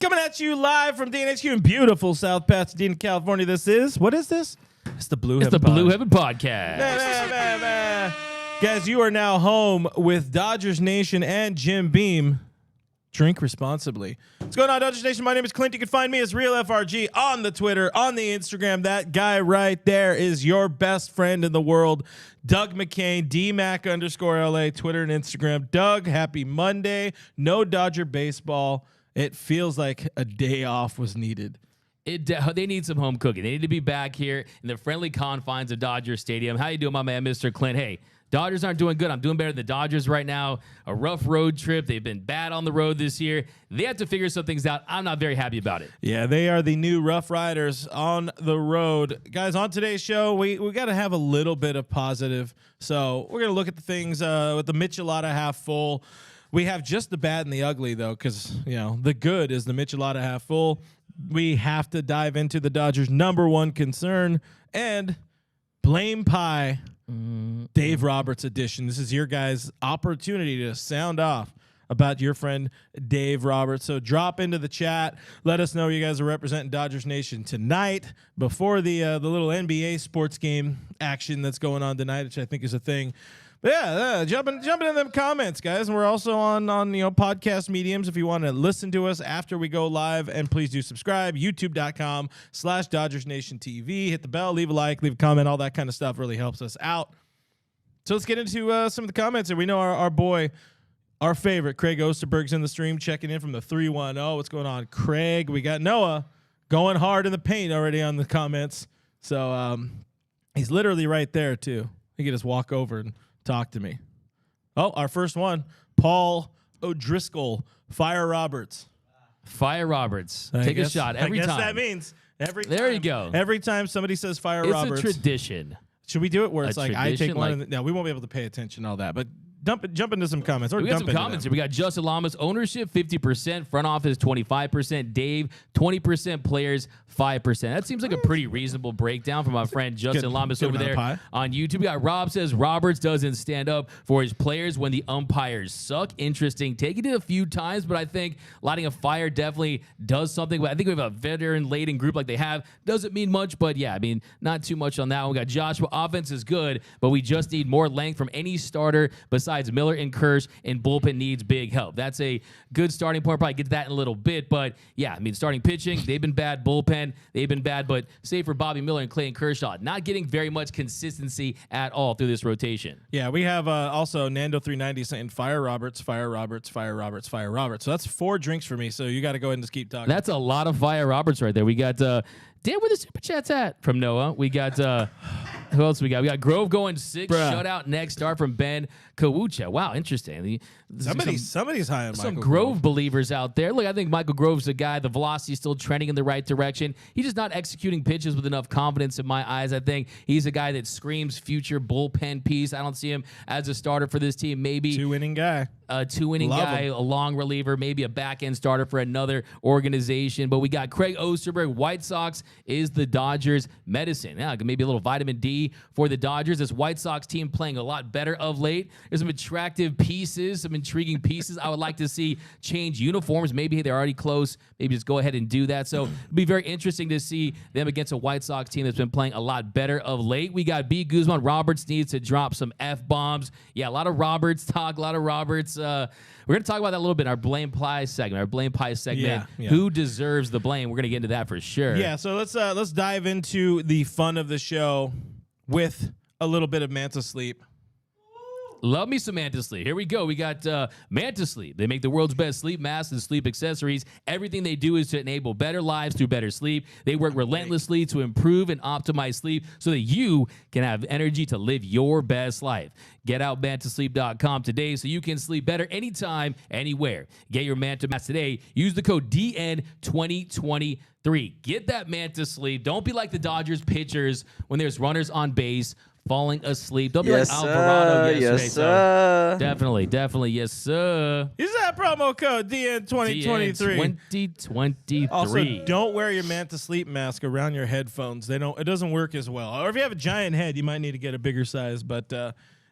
Coming at you live from DNHQ in beautiful South Pasadena, California. What is this? It's the Blue Heaven Blue Heaven Podcast. Guys, you are now home with Dodgers Nation and Jim Beam. Drink responsibly. What's going on, Dodgers Nation? My name is Clint. You can find me as RealFRG on the Twitter, on the Instagram. That guy right there is your best friend in the world, Doug McCain, DMac _ LA, Twitter and Instagram. Doug, happy Monday. No Dodger baseball. It feels like a day off was needed. They need some home cooking. They need to be back here in the friendly confines of Dodger Stadium. How you doing, my man, Mr. Clint? Hey, Dodgers aren't doing good. I'm doing better than the Dodgers right now. A rough road trip. They've been bad on the road this year. They have to figure some things out. I'm not very happy about it. Yeah, they are the new Rough Riders on the road. Guys, on today's show, we got to have a little bit of positive. So we're going to look at the things with the Michelada half full. We have just the bad and the ugly, though, because, you know, the good is the Michelada half full. We have to dive into the Dodgers' number one concern and blame pie. Dave Roberts edition. This is your guys' opportunity to sound off about your friend Dave Roberts. So drop into the chat. Let us know you guys are representing Dodgers Nation tonight before the little NBA sports game action that's going on tonight, which I think is a thing. But yeah, jumping in them comments, guys. And we're also on podcast mediums if you want to listen to us after we go live. And please do subscribe. YouTube.com/Dodgers Nation TV. Hit the bell, leave a like, leave a comment. All that kind of stuff really helps us out. So let's get into some of the comments. And we know our boy, our favorite, Craig Osterberg's in the stream, checking in from the 310. What's going on, Craig? We got Noah going hard in the paint already on the comments. So he's literally right there, too. He can just walk over and talk to me. Oh, our first one, Paul O'Driscoll, Fire Roberts. Fire Roberts. Take a shot every time. I guess that means every time. There you go. Every time somebody says Fire Roberts. It's a tradition. Should we do it where it's like I take one? No, we won't be able to pay attention to all that. But jump into some comments. We got some comments here. We got Justin Lamas, ownership 50%, front office 25%, Dave 20%, players 5%. That seems like a pretty reasonable breakdown from my friend Justin Lamas over there on YouTube. We got Rob says Roberts doesn't stand up for his players when the umpires suck. Interesting. Taking it a few times, but I think lighting a fire definitely does something. But I think we have a veteran-laden group like they have. Doesn't mean much, but yeah, I mean, not too much on that one. We got Joshua. Offense is good, but we just need more length from any starter besides Miller and Kersh, and bullpen needs big help. That's a good starting point. Probably get to that in a little bit, but yeah, I mean, starting pitching, they've been bad. Bullpen, they've been bad, but save for Bobby Miller and Clayton Kershaw, not getting very much consistency at all through this rotation. Yeah, we have also Nando390 saying Fire Roberts, Fire Roberts, Fire Roberts, Fire Roberts. So that's 4 drinks for me, so you got to go ahead and just keep talking. That's a lot of Fire Roberts right there. We got Dan, where the super chat's at from Noah. We got who else we got? We got Grove going 6. Shutout next. Start from Ben Kawucha. Wow, interesting. Somebody's high on some Michael Grove believers out there. Look, I think Michael Grove's a guy. The velocity is still trending in the right direction. He's just not executing pitches with enough confidence in my eyes. I think he's a guy that screams future bullpen piece. I don't see him as a starter for this team. Maybe 2-inning guy. A 2-inning guy, a long reliever, maybe a back-end starter for another organization. But we got Craig Osterberg. White Sox is the Dodgers' medicine. Yeah, maybe a little vitamin D for the Dodgers. This White Sox team playing a lot better of late. There's some attractive pieces, some intriguing pieces. I would like to see change uniforms. Maybe they're already close. Maybe just go ahead and do that. So it'll be very interesting to see them against a White Sox team that's been playing a lot better of late. We got B. Guzman. Roberts needs to drop some F-bombs. Yeah, a lot of Roberts talk, a lot of Roberts. We're going to talk about that a little bit in our Blame Pie segment. Yeah. Who deserves the blame? We're going to get into that for sure. Yeah, so let's dive into the fun of the show with a little bit of Mantis Sleep. Love me some Mantis Sleep. Here we go. We got Mantis Sleep. They make the world's best sleep masks and sleep accessories. Everything they do is to enable better lives through better sleep. They work relentlessly to improve and optimize sleep so that you can have energy to live your best life. Get out mantisleep.com today so you can sleep better anytime, anywhere. Get your Mantis mask today. Use the code DN2023. Get that Mantis Sleep. Don't be like the Dodgers pitchers when there's runners on base falling asleep. Don't be like Alvarado yesterday. Yes, sir. So definitely, yes, sir. Use that promo code DN2023. DN2023. Also, don't wear your Mantis Sleep mask around your headphones. It doesn't work as well. Or if you have a giant head, you might need to get a bigger size. But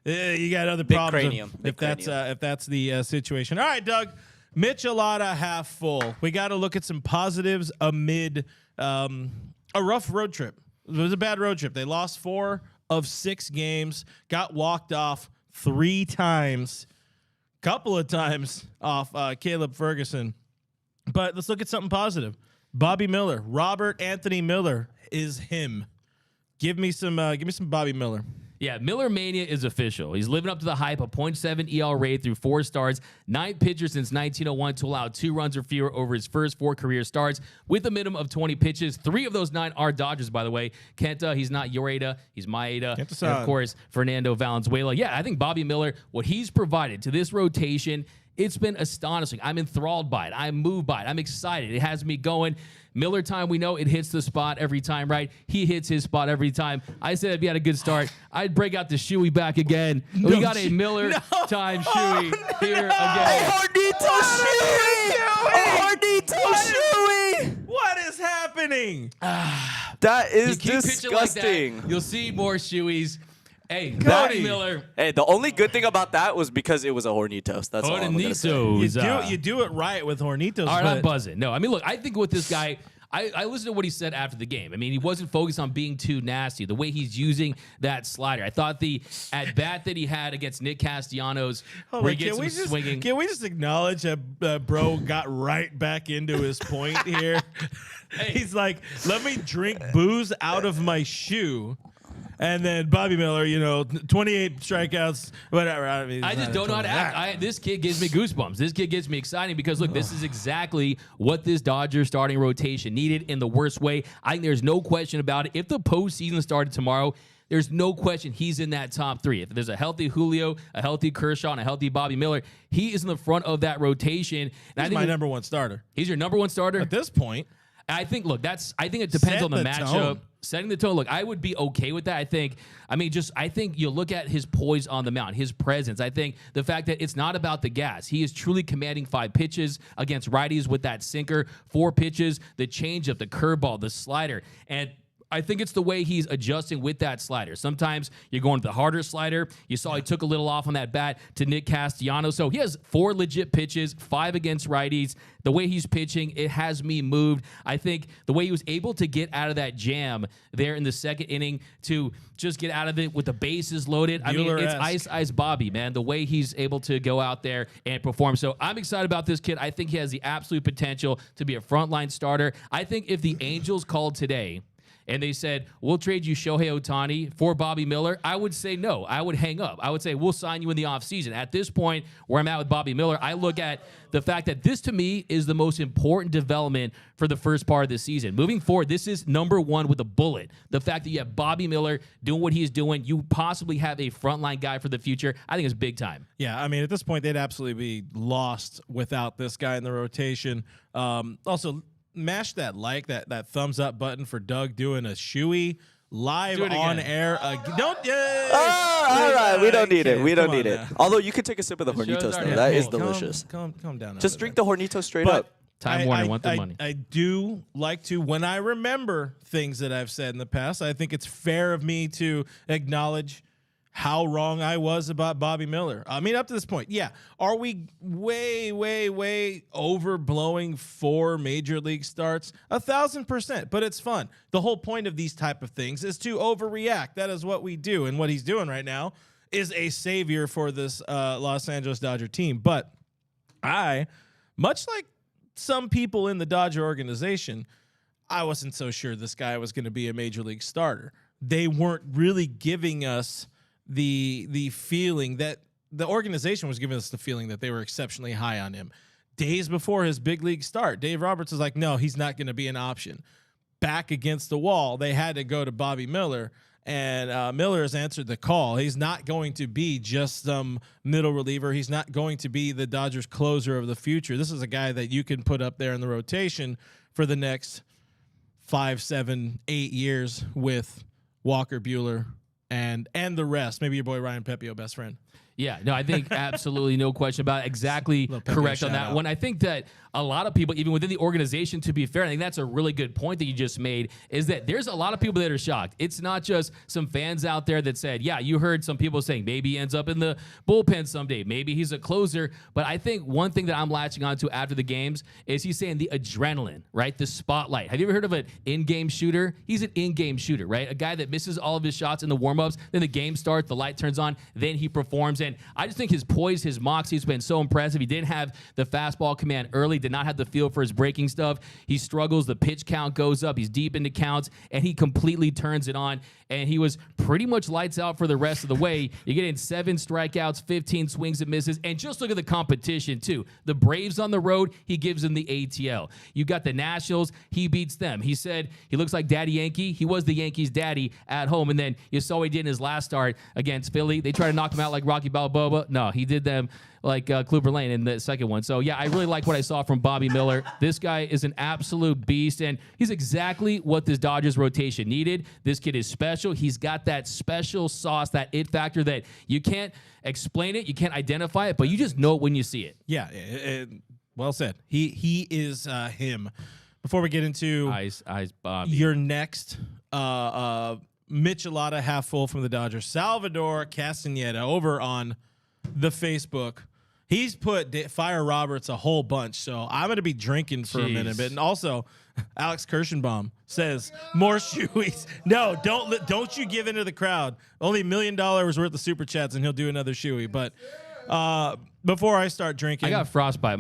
you got other problems cranium. if that's the situation. All right, Doug. Michelada half full. We got to look at some positives amid a rough road trip. It was a bad road trip. They lost 4 of 6 games, got walked off 3 times, couple of times off Caleb Ferguson. But let's look at something positive. Bobby Miller, Robert Anthony Miller is him. Give me some Bobby Miller. Yeah, Miller Mania is official. He's living up to the hype. A .7 EL rate through 4 starts. 9th pitcher since 1901 to allow 2 runs or fewer over his first 4 career starts with a minimum of 20 pitches. 3 of those 9 are Dodgers, by the way. Kenta, he's not Yoreda. He's Maeda. And, of course, Fernando Valenzuela. Yeah, I think Bobby Miller, what he's provided to this rotation, it's been astonishing. I'm enthralled by it. I'm moved by it. I'm excited. It has me going. Miller time, we know it hits the spot every time, right? He hits his spot every time. I said if he had a good start, I'd break out the shoey back again. We got a Miller time shoey here again. Hornito shoey! What is happening? That is disgusting. Like that, you'll see more shoeys. Hey, Cody Miller. Hey, the only good thing about that was because it was a Hornitos. That's all I'm gonna say. Hornitos. You do it right with Hornitos. All right, I'm buzzing. No, I mean, look, I think with this guy, I listened to what he said after the game. I mean, he wasn't focused on being too nasty. The way he's using that slider. I thought the at-bat that he had against Nick Castellanos, where he gets him swinging. Can we just acknowledge that bro got right back into his point here? Hey. He's like, let me drink booze out of my shoe. And then Bobby Miller, 28 strikeouts, whatever. I mean, I just don't know how to act. This kid gives me goosebumps. This kid gets me excited because, look, this is exactly what this Dodgers starting rotation needed in the worst way. I think there's no question about it. If the postseason started tomorrow, there's no question he's in that top 3. If there's a healthy Julio, a healthy Kershaw, and a healthy Bobby Miller, he is in the front of that rotation. And he's my number 1 starter. He's your number 1 starter? At this point. I think, look, I think it depends on the matchup. Tone. Setting the tone. Look, I would be okay with that. I think you look at his poise on the mound, his presence. I think the fact that it's not about the gas. He is truly commanding 5 pitches against righties with that sinker, 4 pitches, the changeup, the curveball, the slider. And I think it's the way he's adjusting with that slider. Sometimes you're going to the harder slider. You saw he took a little off on that bat to Nick Castellanos. So he has 4 legit pitches, 5 against righties. The way he's pitching, it has me moved. I think the way he was able to get out of that jam there in the 2nd inning to just get out of it with the bases loaded. I mean, it's Ice Bobby, man, the way he's able to go out there and perform. So I'm excited about this kid. I think he has the absolute potential to be a frontline starter. I think if the Angels called today and they said, we'll trade you Shohei Ohtani for Bobby Miller, I would say no. I would hang up. I would say, we'll sign you in the offseason. At this point, where I'm at with Bobby Miller, I look at the fact that this, to me, is the most important development for the first part of the season. Moving forward, this is number 1 with a bullet. The fact that you have Bobby Miller doing what he's doing, you possibly have a frontline guy for the future, I think it's big time. Yeah, I mean, at this point, they'd absolutely be lost without this guy in the rotation. Also, mash that that thumbs up button for Doug doing a shoey live on air. Don't. All right, we don't need it. We don't need it. Although you could take a sip of the Hornitos though. That is delicious. Calm down. Just drink the Hornitos straight up. Time Warner want the money. I do like to, when I remember things that I've said in the past, I think it's fair of me to acknowledge how wrong I was about Bobby Miller. I mean, up to this point, yeah. Are we way overblowing 4 major league starts? 1,000%, but it's fun. The whole point of these type of things is to overreact. That is what we do, and what he's doing right now is a savior for this Los Angeles Dodger team. But much like some people in the Dodger organization, I wasn't so sure this guy was going to be a major league starter. They weren't really giving us the feeling that the organization was giving us, the feeling that they were exceptionally high on him. Days before his big league start, Dave Roberts was like, no, he's not going to be an option. Back against the wall, they had to go to Bobby Miller, and Miller has answered the call. He's not going to be just some middle reliever. He's not going to be the Dodgers closer of the future. This is a guy that you can put up there in the rotation for the next 5, 7, 8 years with Walker Buehler and the rest. Maybe your boy Ryan Pepio, best friend. Yeah, no, I think absolutely no question about it. Exactly correct on that one. I think that a lot of people, even within the organization, to be fair, I think that's a really good point that you just made, is that there's a lot of people that are shocked. It's not just some fans out there that said, yeah, you heard some people saying maybe he ends up in the bullpen someday, maybe he's a closer. But I think one thing that I'm latching onto after the games is he's saying the adrenaline, right? The spotlight. Have you ever heard of an in-game shooter? He's an in-game shooter, right? A guy that misses all of his shots in the warm-ups, then the game starts, the light turns on, then he performs. And I just think his poise, his moxie has been so impressive. He didn't have the fastball command early, did not have the feel for his breaking stuff. He struggles. The pitch count goes up. He's deep into counts, and he completely turns it on. And he was pretty much lights out for the rest of the way. You get in 7 strikeouts, 15 swings and misses. And just look at the competition, too. The Braves on the road, he gives them the ATL. You got the Nationals, he beats them. He said he looks like Daddy Yankee. He was the Yankees' daddy at home. And then you saw what he did in his last start against Philly. They tried to knock him out like Rocky Balboa. No, he did them like Kluber Lane in the second one. So, yeah, I really like what I saw from Bobby Miller. This guy is an absolute beast, and he's exactly what this Dodgers rotation needed. This kid is special. He's got that special sauce, that it factor that you can't explain it, you can't identify it, but you just know it when you see it. Yeah, well said. He is him. Before we get into Eyes, Bobby. Your next Michelada half full from the Dodgers, Salvador Castaneda over on the Facebook. He's put Fire Roberts a whole bunch, so I'm going to be drinking for a minute. And also, Alex Kirschenbaum says more shoeies. No, don't you give into the crowd. Only $1 million worth of super chats, and he'll do another shoey. But before I start drinking, I got frostbite.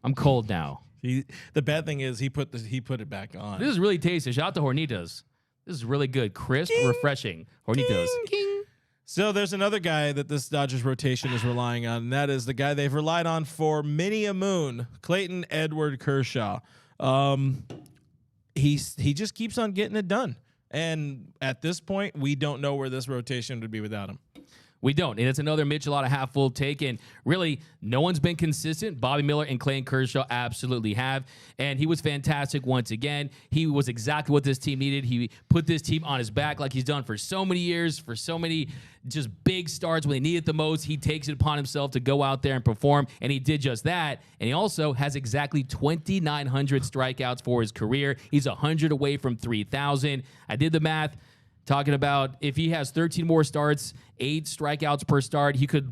I'm cold now. The bad thing is he put it back on. This is really tasty. Shout out to Hornitos. This is really good, crisp, refreshing. Hornitos. So there's another guy that this Dodgers rotation is relying on, and that is the guy they've relied on for many a moon, Clayton Edward Kershaw. He just keeps on getting it done. And at this point, we don't know where this rotation would be without him. We don't. And it's another Michelada half full take. And really, no one's been consistent. Bobby Miller and Clayton Kershaw absolutely have. And he was fantastic once again. He was exactly what this team needed. He put this team on his back like he's done for so many years, for so many just big starts when they need it the most. He takes it upon himself to go out there and perform. And he did just that. And he also has exactly 2,900 strikeouts for his career. He's 100 away from 3,000. I did the math. Talking about if he has 13 more starts, 8 strikeouts per start, he could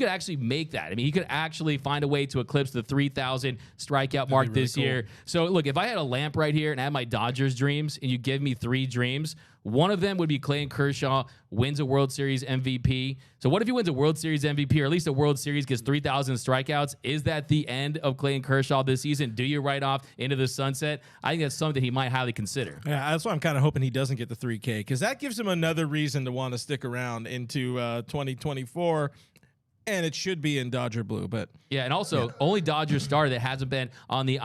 actually make that. I mean, he could actually find a way to eclipse the 3,000 strikeout mark this year. So, look, if I had a lamp right here and I had my Dodgers dreams and you give me 3 dreams, one of them would be Clayton Kershaw wins a World Series MVP. So what if he wins a World Series MVP, or at least a World Series, gets 3,000 strikeouts? Is that the end of Clayton Kershaw this season? Do you write off into the sunset? I think that's something he might highly consider. Yeah, that's why I'm kind of hoping he doesn't get the 3K, because that gives him another reason to want to stick around into 2024. And it should be in Dodger blue, but yeah, and also only Dodger star that hasn't been on the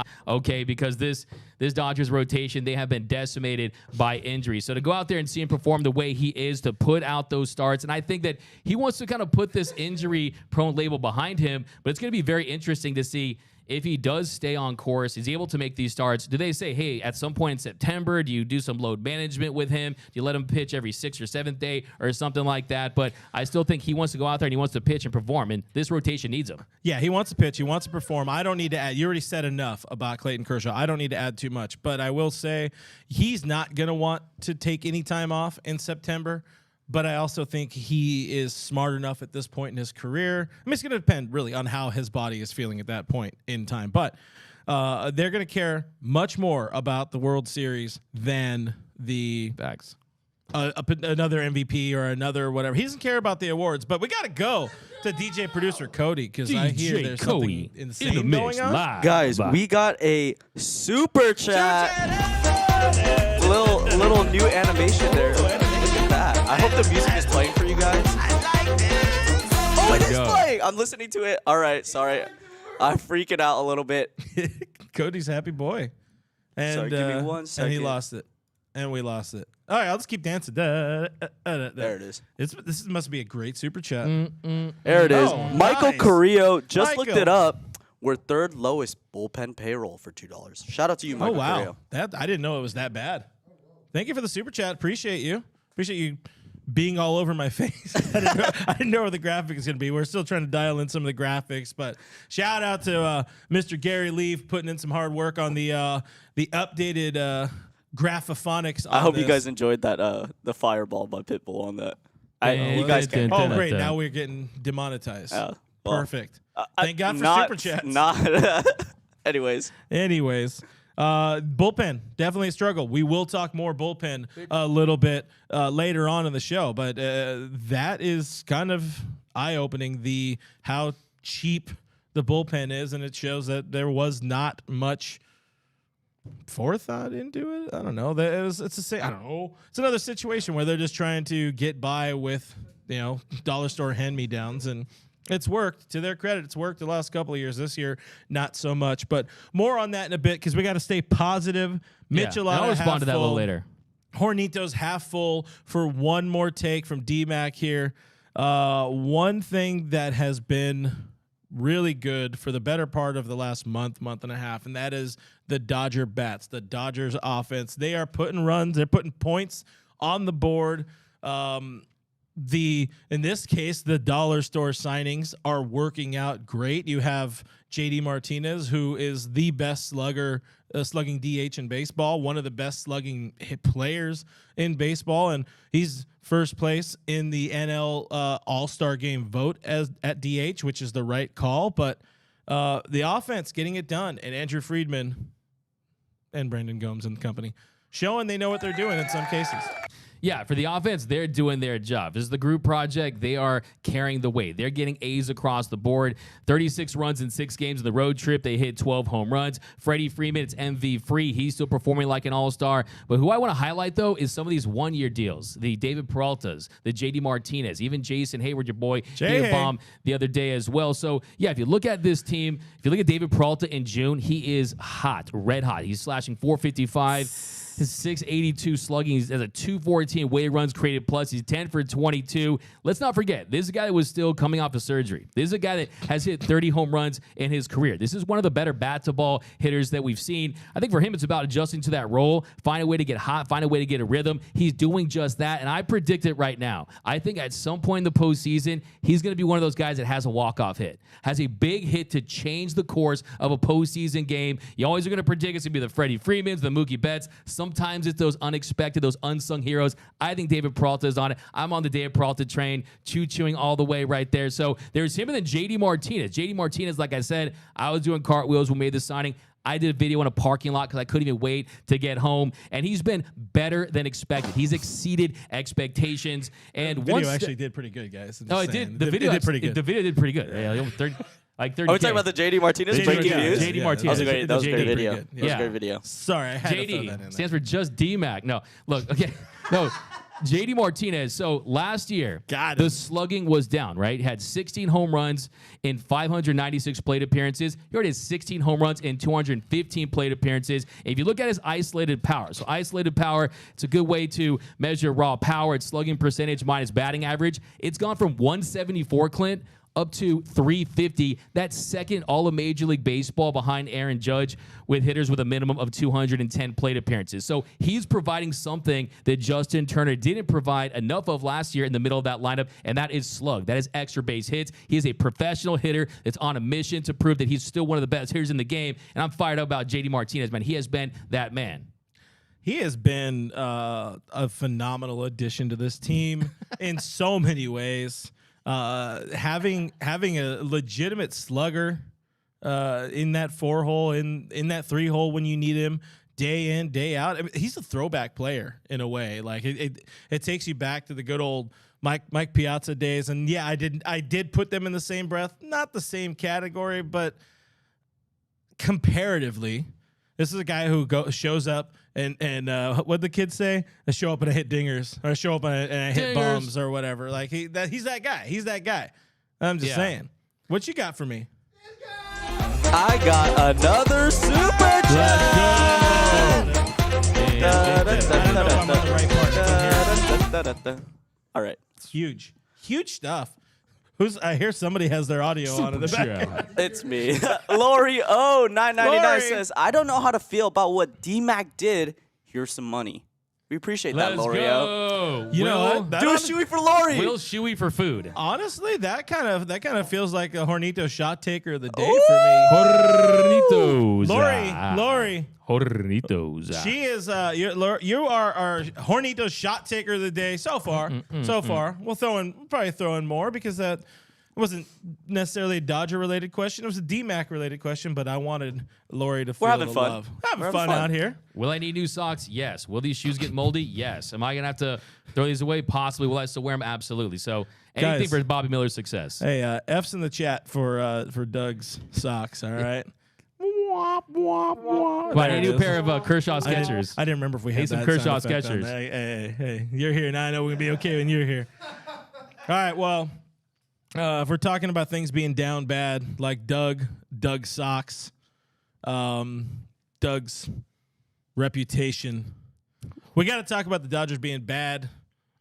because this Dodgers rotation, they have been decimated by injury. So to go out there and see him perform the way he is, to put out those starts, and I think that he wants to kind of put this injury-prone label behind him, but it's going to be very interesting to see if he does stay on course, is able to make these starts. Do they say, hey, at some point in September, do you do some load management with him? Do you let him pitch every 6th or 7th day or something like that? But I still think he wants to go out there and he wants to pitch and perform, and this rotation needs him. Yeah, he wants to pitch. He wants to perform. I don't need to add. You already said enough about Clayton Kershaw. I don't need to add too much. But I will say he's not going to want to take any time off in September. But I also think he is smart enough at this point in his career. I mean, it's going to depend really on how his body is feeling at that point in time. But they're going to care much more about the World Series than the Facts. Another MVP or another whatever. He doesn't care about the awards. But we got to go to DJ producer Cody, because I hear there's something insane going on. Guys, we got a super chat. Little new animation there. I hope the music is playing for you guys. Oh, it is playing. I'm listening to it. All right, sorry. I'm freaking out a little bit. Cody's happy boy. And, sorry, give me 1 second. And he lost it. And we lost it. All right, I'll just keep dancing. There it is. This must be a great super chat. There it is. Oh, Michael nice. Carrillo just looked it up. We're 3rd lowest bullpen payroll for $2. Shout out to you, Michael Carrillo. I didn't know it was that bad. Thank you for the super chat. Appreciate you. Appreciate you being all over my face. I didn't know where the graphic is going to be. We're still trying to dial in some of the graphics, but shout out to Mr. Gary Leaf putting in some hard work on the updated graphophonics. I hope you guys enjoyed that the fireball by Pitbull on that. You guys can. Oh, great! Now we're getting demonetized. Well, perfect. Thank God for super chats. Anyways. Bullpen, definitely a struggle. We will talk more bullpen a little bit later on in the show, but that is kind of eye-opening, how cheap the bullpen is, and it shows that there was not much forethought into it. I don't know. I don't know. It's another situation where they're just trying to get by with, dollar store hand-me-downs, and it's worked. To their credit, it's worked the last couple of years. This year, not so much. But more on that in a bit because we got to stay positive. Michelada, I'll respond to that a little later. Hornitos half full for one more take from DMac here. One thing that has been really good for the better part of the last month and a half, and that is the Dodger bats, the Dodgers offense. They are putting runs, they're putting points on the board. In this case, the dollar store signings are working out great. You have JD Martinez, who is the best slugging DH in baseball, one of the best slugging hit players in baseball, and he's first place in the NL All-Star Game vote at DH, which is the right call. But the offense getting it done, and Andrew Friedman and Brandon Gomes and the company showing they know what they're doing in some cases. Yeah, for the offense, they're doing their job. This is the group project. They are carrying the weight. They're getting A's across the board. 36 runs in 6 games of the road trip. They hit 12 home runs. Freddie Freeman, it's MV free. He's still performing like an all-star. But who I want to highlight, though, is some of these one-year deals. The David Peraltas, the JD Martinez, even Jason Hayward, your boy, he hit a bomb the other day as well. So, yeah, if you look at this team, if you look at David Peralta in June, he is hot, red hot. He's slashing .455. His .682 slugging. He has a .214 weighted runs created plus. He's 10 for 22. Let's not forget, this is a guy that was still coming off of surgery. This is a guy that has hit 30 home runs in his career. This is one of the better bat-to-ball hitters that we've seen. I think for him, it's about adjusting to that role, find a way to get hot, find a way to get a rhythm. He's doing just that, and I predict it right now. I think at some point in the postseason, he's going to be one of those guys that has a walk-off hit, has a big hit to change the course of a postseason game. You always are going to predict it's going to be the Freddie Freemans, the Mookie Betts. Sometimes it's those unexpected, those unsung heroes. I think David Peralta is on it. I'm on the David Peralta train, chewing all the way right there. So there's him and then JD Martinez. JD Martinez, like I said, I was doing cartwheels when we made the signing. I did a video in a parking lot because I couldn't even wait to get home, and he's been better than expected. He's exceeded expectations. And the video actually did pretty good, guys. No, it did. The video did pretty good. The video did pretty good. Yeah, like 30. Are we talking about the JD Martinez breaking news? JD Martinez. That was a great video. That was a great video. Sorry, I had JD to throw that in there. stands for just DMac. No, look, okay. No, JD Martinez. So last year, the slugging was down, right? He had 16 home runs in 596 plate appearances. He already has 16 home runs in 215 plate appearances. If you look at his isolated power, so isolated power, it's a good way to measure raw power. It's slugging percentage minus batting average. It's gone from 174, Clint, up to 350. That's second all of Major League Baseball behind Aaron Judge with hitters with a minimum of 210 plate appearances. So he's providing something that Justin Turner didn't provide enough of last year in the middle of that lineup, and that is slug. That is extra base hits. He is a professional hitter that's on a mission to prove that he's still one of the best hitters in the game, and I'm fired up about JD Martinez, man. He has been that man. He has been a phenomenal addition to this team in so many ways. Having a legitimate slugger in that 4-hole, in that 3-hole when you need him, day in, day out. I mean, he's a throwback player in a way. Like it takes you back to the good old Mike Piazza days. And yeah, I did put them in the same breath, not the same category, but comparatively, this is a guy who shows up and what the kids say? I show up and I hit dingers, or I show up and I hit bombs or whatever. Like he's that guy. He's that guy. I'm just saying. What you got for me? I got another super chat. All right. It's huge stuff. I hear somebody has their audio on in the back. It's me. Lori O 999 says, I don't know how to feel about what DMac did. Here's some money. We appreciate that, Let's Lorio. go. You know what? That Do a on- shoey for Lori. Will Shuey for food. Honestly, that kind of feels like a Hornito shot taker of the day for me. Hornitos. Lori. Hornitos. She is you are our Hornito shot taker of the day so far. So far. We'll probably throw in more because that wasn't necessarily a Dodger related question. It was a DMac related question, but I wanted Lori to feel having the fun. love. We're Having having fun fun. out here. Will I need new socks? Yes. Will these shoes get moldy? Yes. Am I going to have to throw these away? Possibly. Will I still wear them? Absolutely. So anything Guys. for Bobby Miller's success. Hey, F's in the chat for Doug's socks, all right? Womp, womp, womp. Come on, There a it new is. pair of Kershaw Skechers. I didn't remember if we had some that Kershaw sound effect on. Skechers. Hey, you're here. Now I know we're going to be okay when you're here. All right, well, if we're talking about things being down bad, like Doug's socks, Doug's reputation, we got to talk about the Dodgers being bad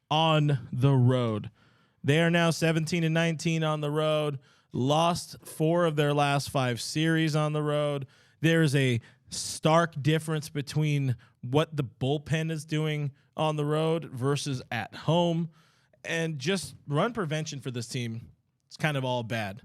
on the road. They are now 17-19 on the road, lost 4 of their last 5 series on the road. There's a stark difference between what the bullpen is doing on the road versus at home. And just run prevention for this team, it's kind of all bad.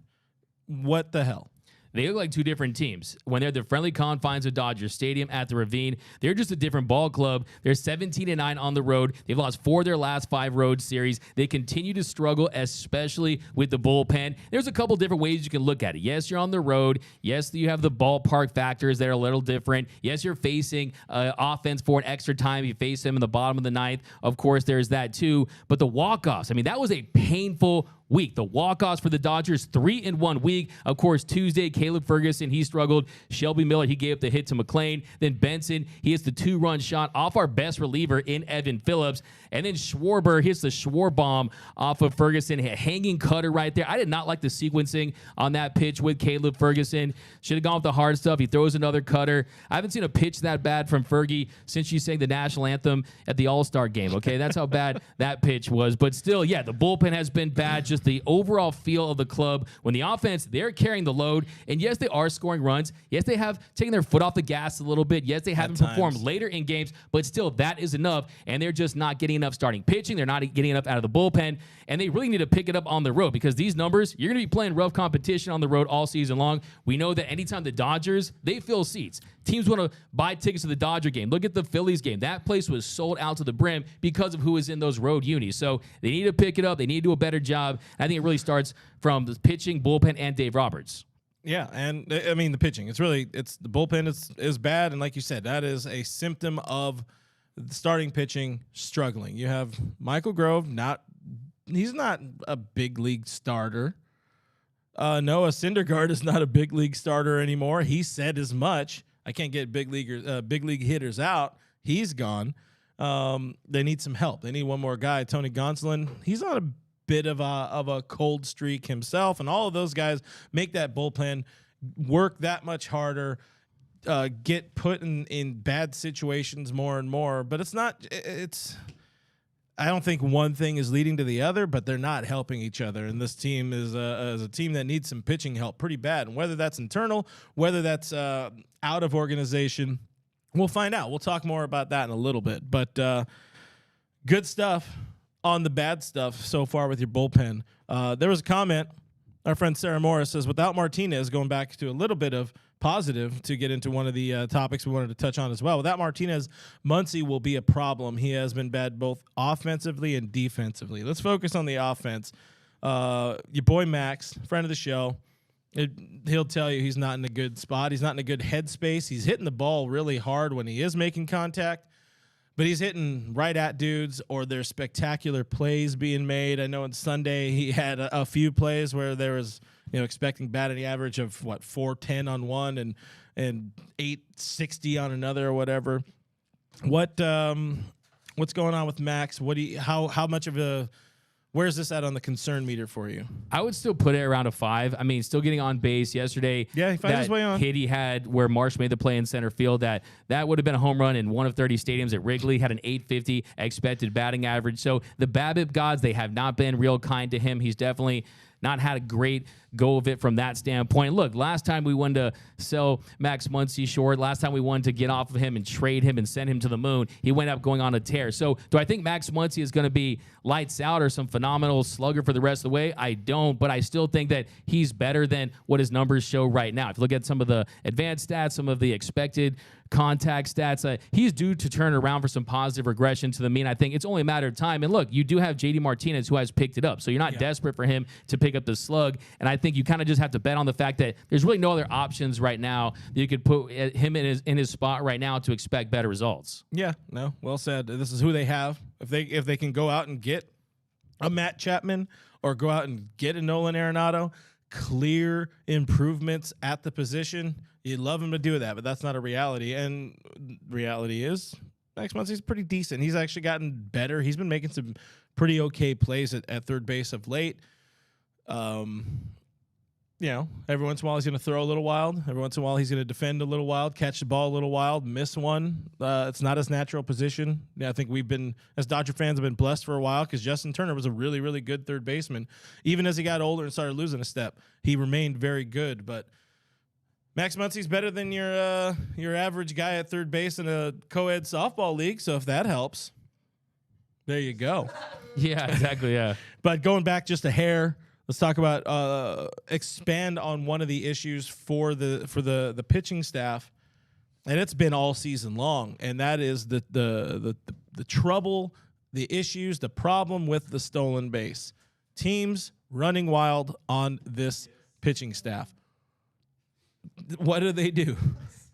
What the hell? They look like two different teams. When they're at the friendly confines of Dodger Stadium at the Ravine, they're just a different ball club. They're 17-9 on the road. They've lost 4 of their last 5 road series. They continue to struggle, especially with the bullpen. There's a couple different ways you can look at it. Yes, you're on the road. Yes, you have the ballpark factors that are a little different. Yes, you're facing offense for an extra time. You face them in the bottom of the ninth. Of course, there's that too. But the walk-offs, I mean, that was a painful week. The walk-offs for the Dodgers, 3-1 week. Of course, Tuesday, Caleb Ferguson, he struggled. Shelby Miller, he gave up the hit to McClain. Then Benson, he hits the 2-run shot off our best reliever in Evan Phillips. And then Schwarber hits the Schwar bomb off of Ferguson. A hanging cutter right there. I did not like the sequencing on that pitch with Caleb Ferguson. Should have gone with the hard stuff. He throws another cutter. I haven't seen a pitch that bad from Fergie since she sang the national anthem at the All-Star game. Okay, that's how bad that pitch was. But still, yeah, the bullpen has been bad. Just the overall feel of the club. When the offense, they're carrying the load. And yes, they are scoring runs. Yes, they have taken their foot off the gas a little bit. Yes, they haven't performed later in games. But still, that is enough. And they're just not getting enough starting pitching. They're not getting enough out of the bullpen. And they really need to pick it up on the road because these numbers, you're going to be playing rough competition on the road all season long. We know that anytime the Dodgers, they fill seats. Teams want to buy tickets to the Dodger game. Look at the Phillies game. That place was sold out to the brim because of who is in those road unis. So they need to pick it up. They need to do a better job. I think it really starts from the pitching, bullpen, and Dave Roberts. Yeah, and I mean the pitching. It's the bullpen is bad, and like you said, that is a symptom of the starting pitching struggling. You have Michael Grove, he's not a big league starter. Noah Syndergaard is not a big league starter anymore. He said as much. I can't get big league hitters out. He's gone. They need some help. They need one more guy. Tony Gonsolin, he's on a bit of a cold streak himself, and all of those guys make that bullpen work that much harder, get put in bad situations more and more. But I don't think one thing is leading to the other, but they're not helping each other. And this team is a team that needs some pitching help pretty bad. And whether that's internal, whether that's out of organization, we'll find out. We'll talk more about that in a little bit. But good stuff on the bad stuff so far with your bullpen. There was a comment. Our friend Sarah Morris says, without Martinez, going back to a little bit of positive to get into one of the topics we wanted to touch on as well. Without Martinez, Muncy will be a problem. He has been bad both offensively and defensively. Let's focus on the offense. Your boy Max, friend of the show, he'll tell you he's not in a good spot. He's not in a good headspace. He's hitting the ball really hard when he is making contact, but he's hitting right at dudes or there's spectacular plays being made. I know on Sunday he had a few plays where there was, expecting batting average of 410 on one and 860 on another or whatever. What's going on with Max? How much of a Where's this at on the concern meter for you? I would still put it around a 5. I mean, still getting on base yesterday. Yeah, he finds his way on. Hit he had where Marsh made the play in center field, that would have been a home run in one of 30 stadiums at Wrigley. Had an 850 expected batting average. So the BABIP gods, they have not been real kind to him. He's definitely not had a great go of it from that standpoint. Look, last time we wanted to sell Max Muncy short, last time we wanted to get off of him and trade him and send him to the moon, he went up going on a tear. So do I think Max Muncy is going to be lights out or some phenomenal slugger for the rest of the way? I don't, but I still think that he's better than what his numbers show right now. If you look at some of the advanced stats, some of the expected contact stats, he's due to turn around for some positive regression to the mean. I think it's only a matter of time. And look, you do have JD Martinez who has picked it up, so you're not desperate for him to pick up the slug. And I think you kind of just have to bet on the fact that there's really no other options right now that you could put him in his spot right now to expect better results. Yeah, no, well said. This is who they have. If they can go out and get a Matt Chapman or go out and get a Nolan Arenado, clear improvements at the position, you'd love him to do that, but that's not a reality. And reality is Max Muncy's pretty decent. He's actually gotten better. He's been making some pretty okay plays at third base of late. Every once in a while he's going to throw a little wild. Every once in a while he's going to defend a little wild, catch the ball a little wild, miss one. It's not his natural position. I think we've been, as Dodger fans, have been blessed for a while because Justin Turner was a really, really good third baseman. Even as he got older and started losing a step, he remained very good. But Max Muncy's better than your average guy at third base in a co-ed softball league. So if that helps, there you go. Yeah, exactly. Yeah. But going back just a hair, let's talk about expand on one of the issues for the pitching staff, and it's been all season long, and that is the trouble, the issues, the problem with the stolen base. Teams running wild on this pitching staff. What do they do?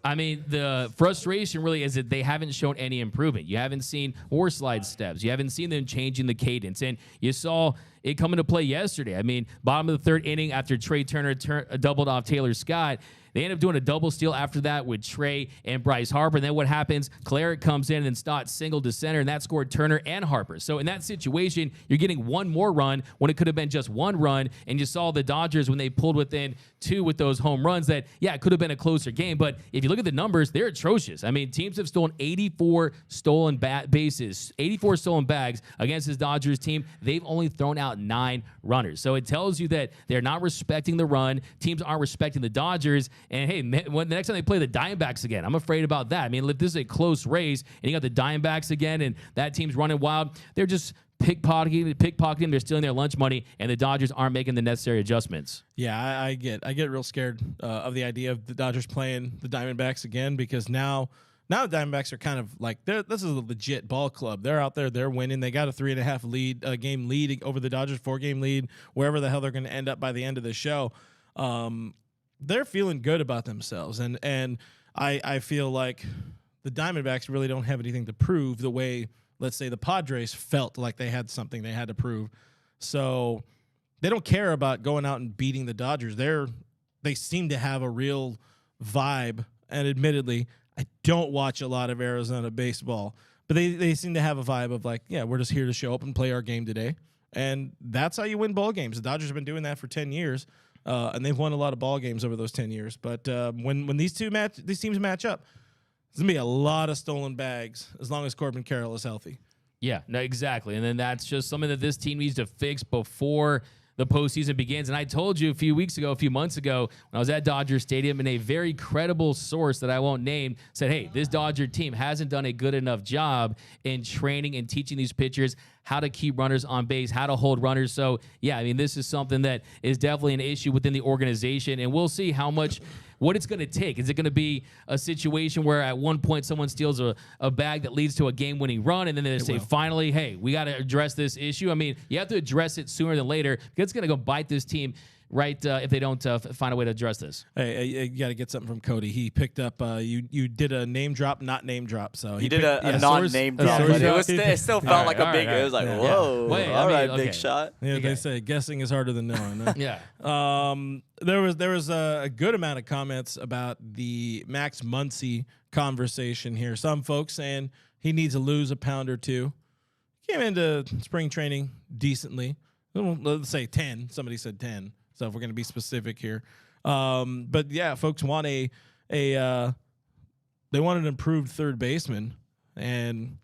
I mean, the frustration really is that they haven't shown any improvement. You haven't seen more slide steps. You haven't seen them changing the cadence. And you saw it come into play yesterday. I mean, bottom of the third inning after Trey Turner doubled off Taylor Scott, they end up doing a double steal after that with Trey and Bryce Harper. And then what happens? Claret comes in and Stott singled to center, and that scored Turner and Harper. So in that situation, you're getting one more run when it could have been just one run. And you saw the Dodgers when they pulled within two with those home runs that, yeah, it could have been a closer game. But if you look at the numbers, they're atrocious. I mean, teams have stolen 84 stolen bases, 84 stolen bags against this Dodgers team. They've only thrown out 9 runners. So it tells you that they're not respecting the run. Teams aren't respecting the Dodgers. And hey, when the next time they play the Diamondbacks again, I'm afraid about that. I mean, if this is a close race and you got the Diamondbacks again and that team's running wild, they're just pickpocketing, they're stealing their lunch money, and the Dodgers aren't making the necessary adjustments. Yeah, I get real scared of the idea of the Dodgers playing the Diamondbacks again, because now the Diamondbacks are kind of like, this is a legit ball club. They're out there, they're winning. They got a 3.5 game lead over the Dodgers, 4-game lead, wherever the hell they're going to end up by the end of the show. They're feeling good about themselves, and I feel like the Diamondbacks really don't have anything to prove the way, let's say, the Padres felt like they had something they had to prove. So they don't care about going out and beating the Dodgers. They seem to have a real vibe, and admittedly, I don't watch a lot of Arizona baseball, but they seem to have a vibe of like, yeah, we're just here to show up and play our game today. And that's how you win ball games. The Dodgers have been doing that for 10 years, and they've won a lot of ball games over those 10 years. But when these teams match up, there's going to be a lot of stolen bags as long as Corbin Carroll is healthy. Yeah, no, exactly. And then that's just something that this team needs to fix before the postseason begins. And I told you a few months ago, when I was at Dodger Stadium, and a very credible source that I won't name said, hey, this Dodger team hasn't done a good enough job in training and teaching these pitchers how to keep runners on base, how to hold runners. So, yeah, I mean, this is something that is definitely an issue within the organization, and we'll see what it's going to take. Is it going to be a situation where at one point someone steals a bag that leads to a game-winning run, and then they say, finally, hey, we got to address this issue? I mean, you have to address it sooner than later, because it's going to go bite this team right if they don't find a way to address this. Hey, you got to get something from Cody. He picked up, you did a name drop, not name drop. So he did a non-name drop, but it still felt like a big, it was like, whoa, all right, big shot. Yeah, they say guessing is harder than knowing. Huh? Yeah. There was a good amount of comments about the Max Muncy conversation here. Some folks saying he needs to lose a pound or two. Came into spring training decently. Let's say 10. Somebody said 10. So if we're going to be specific here. But yeah, folks want they want an improved third baseman, and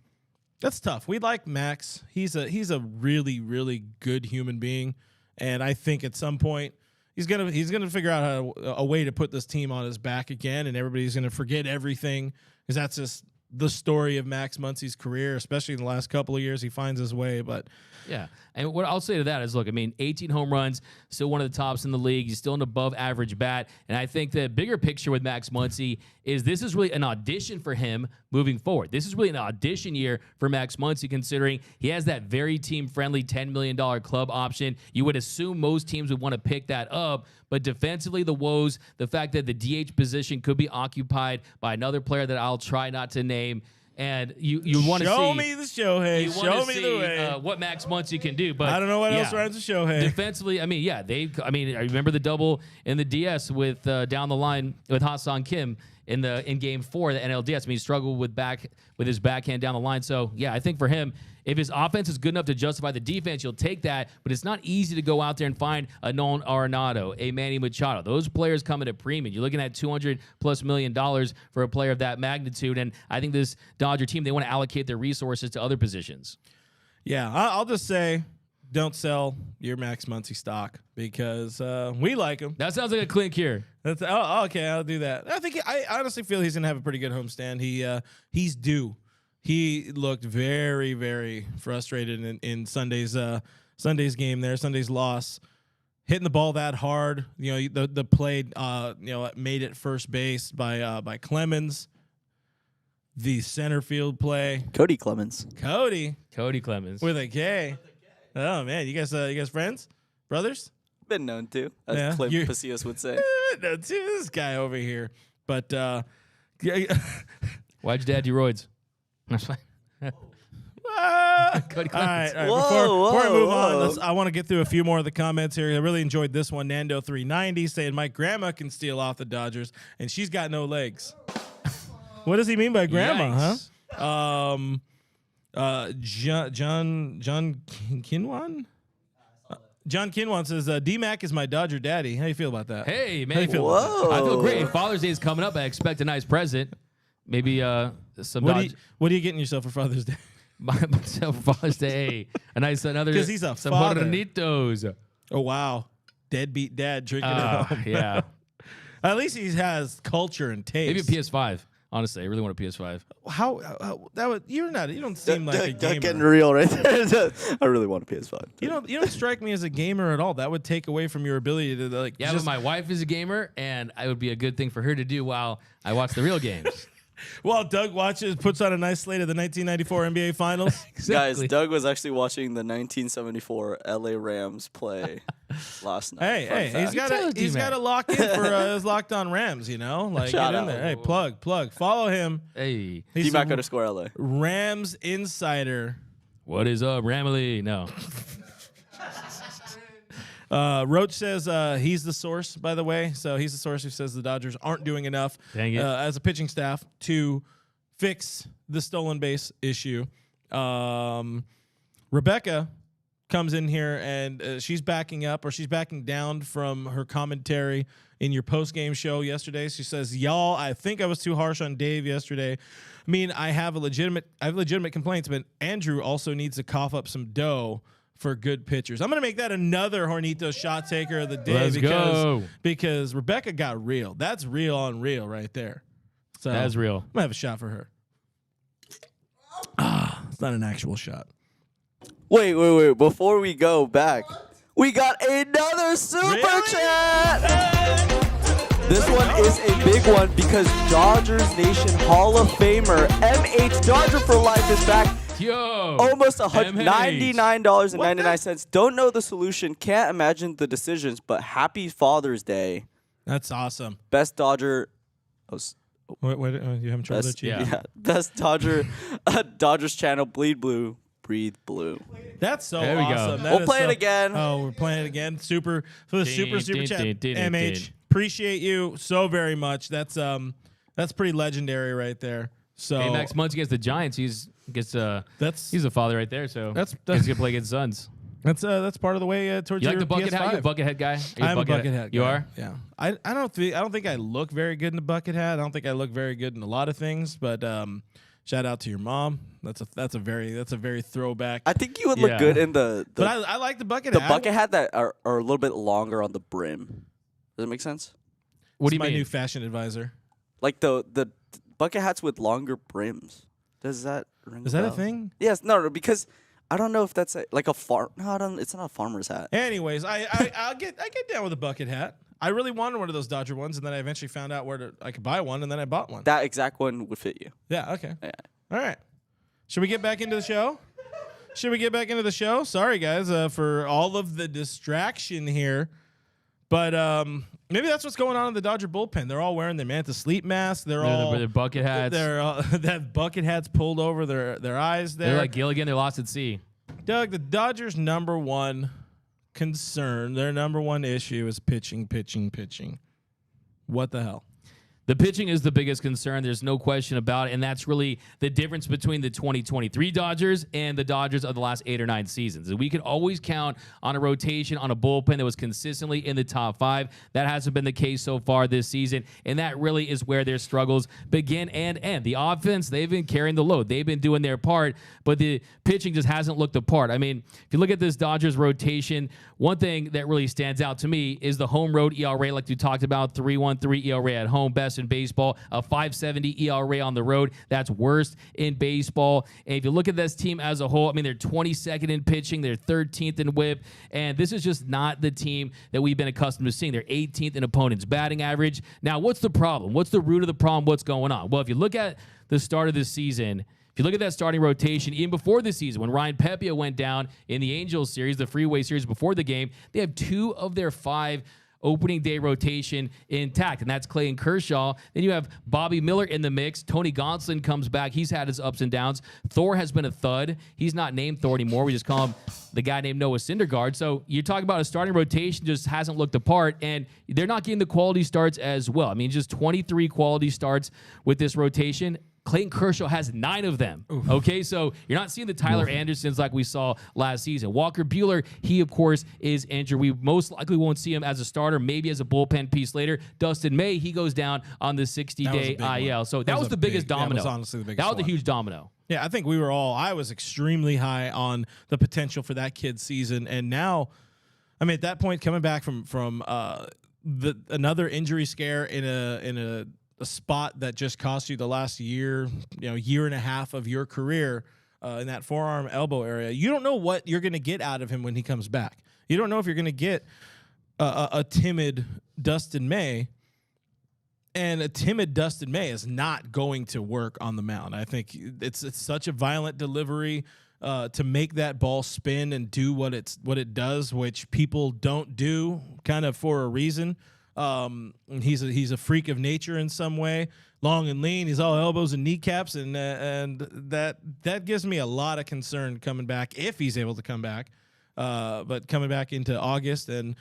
that's tough. We like Max. He's a really, really good human being, and I think at some point he's gonna figure out a way to put this team on his back again, and everybody's gonna forget everything because that's just the story of Max Muncy's career, especially in the last couple of years. He finds his way, but yeah. And what I'll say to that is, look, I mean, 18 home runs, still one of the tops in the league. He's still an above average bat. And I think the bigger picture with Max Muncy is this is really an audition for him moving forward. This is really an audition year for Max Muncy, considering he has that very team-friendly $10 million club option. You would assume most teams would want to pick that up. But defensively, the woes, the fact that the DH position could be occupied by another player that I'll try not to name. And you want to see. Show me the Shohei. Show me the way. What Max Muncy can do. But I don't know what else rhymes with Shohei. Defensively, I mean, I remember the double in the DS with down the line with Ha-Seong Kim in Game 4 of the NLDS. I mean, he struggled with his backhand down the line. So yeah, I think for him, if his offense is good enough to justify the defense, you'll take that. But it's not easy to go out there and find a Nolan Arenado, a Manny Machado. Those players come at a premium. You're looking at $200+ million for a player of that magnitude. And I think this Dodger team, they want to allocate their resources to other positions. Yeah, I'll just say, don't sell your Max Muncy stock because we like him. That sounds like a clink here. Okay, I'll do that. I honestly feel he's gonna have a pretty good homestand. He's due. He looked very, very frustrated in Sunday's game there, Sunday's loss. Hitting the ball that hard, the play, made it first base by Clemens. The center field play, Cody Clemens. Cody Clemens with a K. Oh man, you guys friends, brothers? Been known to, as Clint Pasillas would say. No, this guy over here, but why'd your dad do roids? That's fine. Cody Clemens. All right. Before I move on, I want to get through a few more of the comments here. I really enjoyed this one. Nando390 saying, my grandma can steal off the Dodgers, and she's got no legs. What does he mean by grandma, huh? John Kinwan? John Kinwan says, DMac is my Dodger daddy. How you feel about that? Hey, man. How you feel Whoa. I feel great. Father's Day is coming up. I expect a nice present. Maybe some What are you getting yourself for Father's Day? myself for Father's Day. Another. Because he's a some father. Hornitos. Oh, wow. Deadbeat dad drinking at home. Yeah. At least he has culture and taste. Maybe a PS5. Honestly, I really want a PS5. How that would you don't seem like a gamer. Getting real right there. I really want a PS5. You don't strike me as a gamer at all. That would take away from your ability to Yeah, but my wife is a gamer, and it would be a good thing for her to do while I watch the real games. While Doug puts on a nice slate of the 1994 NBA Finals. Exactly. Guys, Doug was actually watching the 1974 LA Rams play last night. Hey, he's got to lock in for his Locked On Rams, Like, Shout get in out. there. Hey, plug. Follow him. Hey. He's DMac a _ LA. Rams insider. What is up, Ramily? No. Roach says he's the source, by the way. So he's the source who says the Dodgers aren't doing enough as a pitching staff to fix the stolen base issue. Rebecca comes in here and she's backing down from her commentary in your post-game show yesterday. She says, y'all, I think I was too harsh on Dave yesterday. I mean, I have legitimate complaints, but Andrew also needs to cough up some dough for good pitchers. I'm going to make that another Hornito shot taker of the day because Rebecca got real. That's real on real right there. So That's real. I'm going to have a shot for her. It's not an actual shot. Wait. Before we go back, we got another super chat. This one is a big one because Dodgers Nation Hall of Famer MH Dodger for Life is back. Yo, almost $99.99. Don't know the solution. Can't imagine the decisions, but happy Father's Day. That's awesome. Best Dodger. Wait, you haven't tried that? Yeah. Best Dodger. Dodgers channel. Bleed blue. Breathe blue. That's so there we awesome. We'll play it again. Oh, we're playing it again. Super chat. MH, appreciate you so very much. That's pretty legendary right there. So hey, Max Muncy against the Giants. He's a father right there. So that's he's gonna play against Suns. That's part of the way towards you your like the bucket PS5. hat? You a bucket head guy? I'm a bucket hat guy. You are? Yeah. I don't think I look very good in a bucket hat. I don't think I look very good in a lot of things, but Shout out to your mom. That's a very throwback. I think you would look good in the but I like the bucket hat. The bucket hat that are a little bit longer on the brim. Does that make sense? What do you mean? My new fashion advisor. Like the bucket hats with longer brims. Does that ring? Is that a thing? Yes. No, because I don't know if that's like a farm. No, I don't. It's not a farmer's hat. Anyways, I get down with a bucket hat. I really wanted one of those Dodger ones, and then I eventually found out where I could buy one, and then I bought one. That exact one would fit you. Yeah. Okay. Yeah. All right. Should we get back into the show? Sorry, guys, for all of the distraction here. But maybe that's what's going on in the Dodger bullpen. They're all wearing their Mantis Sleep masks. They're all their bucket hats. They have bucket hats pulled over their eyes there. They're like Gilligan. They're lost at sea. Doug, the Dodgers' number one concern, their number one issue is pitching. What the hell? The pitching is the biggest concern. There's no question about it. And that's really the difference between the 2023 Dodgers and the Dodgers of the last 8 or 9 seasons. And we could always count on a rotation, on a bullpen that was consistently in the top 5. That hasn't been the case so far this season. And that really is where their struggles begin and end. The offense, they've been carrying the load. They've been doing their part, but the pitching just hasn't looked the part. I mean, if you look at this Dodgers rotation, one thing that really stands out to me is the home road ERA, like you talked about, 3.13 ERA at home, best in baseball, a 5.70 ERA on the road. That's worst in baseball. And if you look at this team as a whole, I mean, they're 22nd in pitching, they're 13th in whip, and this is just not the team that we've been accustomed to seeing. They're 18th in opponents' batting average. Now, what's the problem? What's the root of the problem? What's going on? Well, if you look at the start of this season, if you look at that starting rotation, even before the season, when Ryan Pepiot went down in the Angels series, the Freeway series before the game, they have 2 of their 5 opening day rotation intact, and that's Clayton Kershaw. Then you have Bobby Miller in the mix. Tony Gonsolin comes back. He's had his ups and downs. Thor has been a thud. He's not named Thor anymore. We just call him the guy named Noah Syndergaard. So you're talking about a starting rotation just hasn't looked apart, and they're not getting the quality starts as well. I mean, just 23 quality starts with this rotation. Clayton Kershaw has 9 of them. Oof. Okay, so you're not seeing the Tyler Andersons like we saw last season. Walker Buehler, he, of course, is injured. We most likely won't see him as a starter, maybe as a bullpen piece later. Dustin May, he goes down on the 60-day IL. So that was the biggest domino. That was honestly the biggest That was a huge domino. Yeah, I think I was extremely high on the potential for that kid's season. And now, I mean, at that point, coming back from another injury scare in a spot that just cost you the last year and a half of your career in that forearm elbow area. You don't know what you're going to get out of him when he comes back. You don't know if you're going to get a timid Dustin May, and a timid Dustin May is not going to work on the mound. I think it's such a violent delivery to make that ball spin and do what it does, which people don't do kind of for a reason. He's a freak of nature in some way, long and lean. He's all elbows and kneecaps, and that gives me a lot of concern coming back if he's able to come back. But coming back into August, and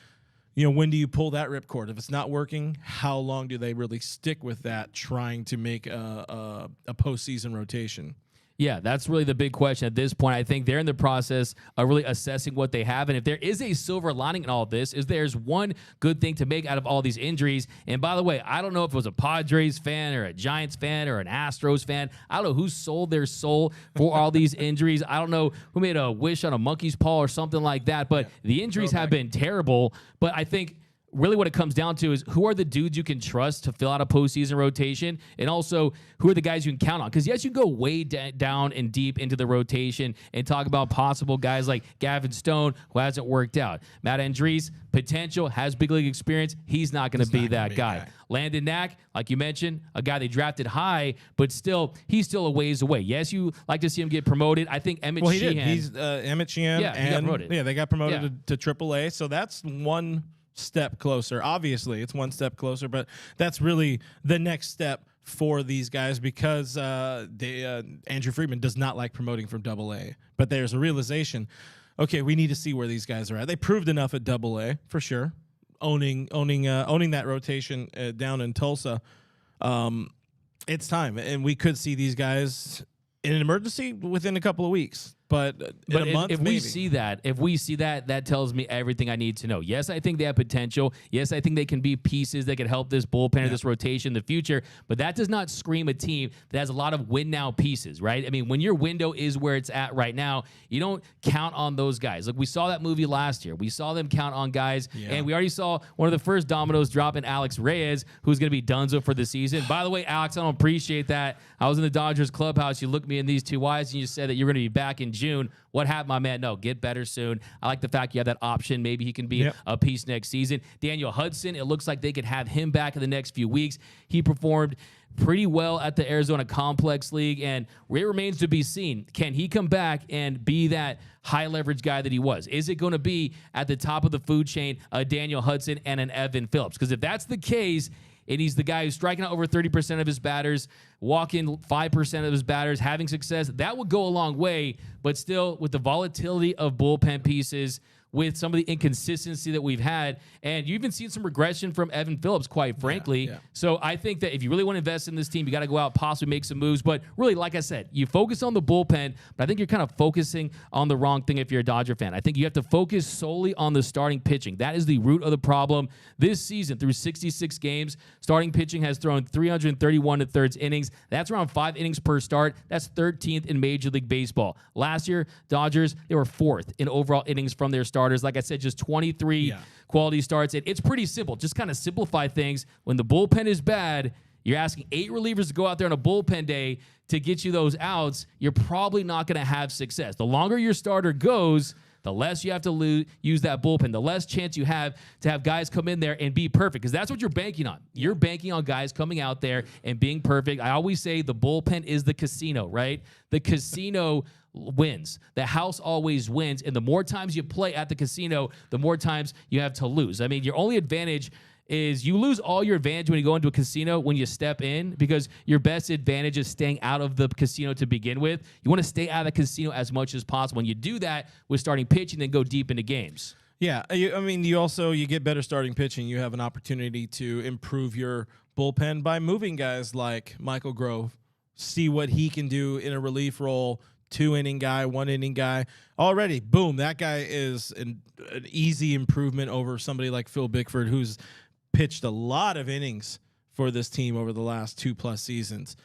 when do you pull that ripcord? If it's not working, how long do they really stick with that, trying to make a postseason rotation? Yeah, that's really the big question at this point. I think they're in the process of really assessing what they have. And if there is a silver lining in all of this, is there's one good thing to make out of all these injuries. And by the way, I don't know if it was a Padres fan or a Giants fan or an Astros fan. I don't know who sold their soul for all these injuries. I don't know who made a wish on a monkey's paw or something like that. But the injuries have been terrible. But I think really what it comes down to is who are the dudes you can trust to fill out a postseason rotation, and also who are the guys you can count on. Because, yes, you can go way down and deep into the rotation and talk about possible guys like Gavin Stone, who hasn't worked out. Matt Andriese, potential, has big league experience. He's not going to be that guy. Landon Knack, like you mentioned, a guy they drafted high, but he's still a ways away. Yes, you like to see him get promoted. I think Emmett Sheehan. He's Emmett Sheehan. Yeah, he got promoted. Yeah, they got promoted to AAA. So that's one step closer. Obviously, it's one step closer, but that's really the next step for these guys, because Andrew Friedman does not like promoting from AA. But there's a realization, okay, we need to see where these guys are at. They proved enough at AA for sure, owning that rotation down in Tulsa. It's time, and we could see these guys in an emergency within a couple of weeks. But in a month, if maybe. we see that, that tells me everything I need to know. Yes, I think they have potential. Yes, I think they can be pieces that could help this bullpen or this rotation in the future. But that does not scream a team that has a lot of win now pieces, right? I mean, when your window is where it's at right now, you don't count on those guys. Like we saw that movie last year. We saw them count on guys, and we already saw one of the first dominoes drop in Alex Reyes, who's going to be donezo for the season. By the way, Alex, I don't appreciate that. I was in the Dodgers clubhouse. You looked me in these two eyes, and you said that you're going to be back in June. What happened, my man? No, get better soon. I like the fact you have that option. Maybe he can be a piece next season. Daniel Hudson, it looks like they could have him back in the next few weeks. He performed pretty well at the Arizona Complex League, and it remains to be seen. Can he come back and be that high leverage guy that he was? Is it going to be at the top of the food chain, a Daniel Hudson and an Evan Phillips? Because if that's the case, and he's the guy who's striking out over 30% of his batters, walking 5% of his batters, having success, that would go a long way. But still, with the volatility of bullpen pieces, with some of the inconsistency that we've had, and you've even seen some regression from Evan Phillips, quite frankly. So I think that if you really want to invest in this team, you got to go out, possibly make some moves. But really, like I said, you focus on the bullpen, but I think you're kind of focusing on the wrong thing if you're a Dodger fan. I think you have to focus solely on the starting pitching. That is the root of the problem. This season, through 66 games, starting pitching has thrown 331 1/3 innings. That's around 5 innings per start. That's 13th in Major League Baseball. Last year, Dodgers, they were 4th in overall innings from their starters. Like I said, just 23 quality starts. It's pretty simple. Just kind of simplify things. When the bullpen is bad, you're asking 8 relievers to go out there on a bullpen day to get you those outs. You're probably not going to have success. The longer your starter goes, the less you have to use that bullpen, the less chance you have to have guys come in there and be perfect, because that's what you're banking on. You're banking on guys coming out there and being perfect. I always say the bullpen is the casino, right? The casino wins. The house always wins, and the more times you play at the casino, the more times you have to lose. I mean, your only advantage is you lose all your advantage when you go into a casino when you step in, because your best advantage is staying out of the casino to begin with. You want to stay out of the casino as much as possible. When you do that with starting pitching, then go deep into games. Yeah, I mean, you get better starting pitching. You have an opportunity to improve your bullpen by moving guys like Michael Grove, see what he can do in a relief role, 2-inning guy, 1-inning guy. Already, boom, that guy is an easy improvement over somebody like Phil Bickford, who's pitched a lot of innings for this team over the last 2+ seasons.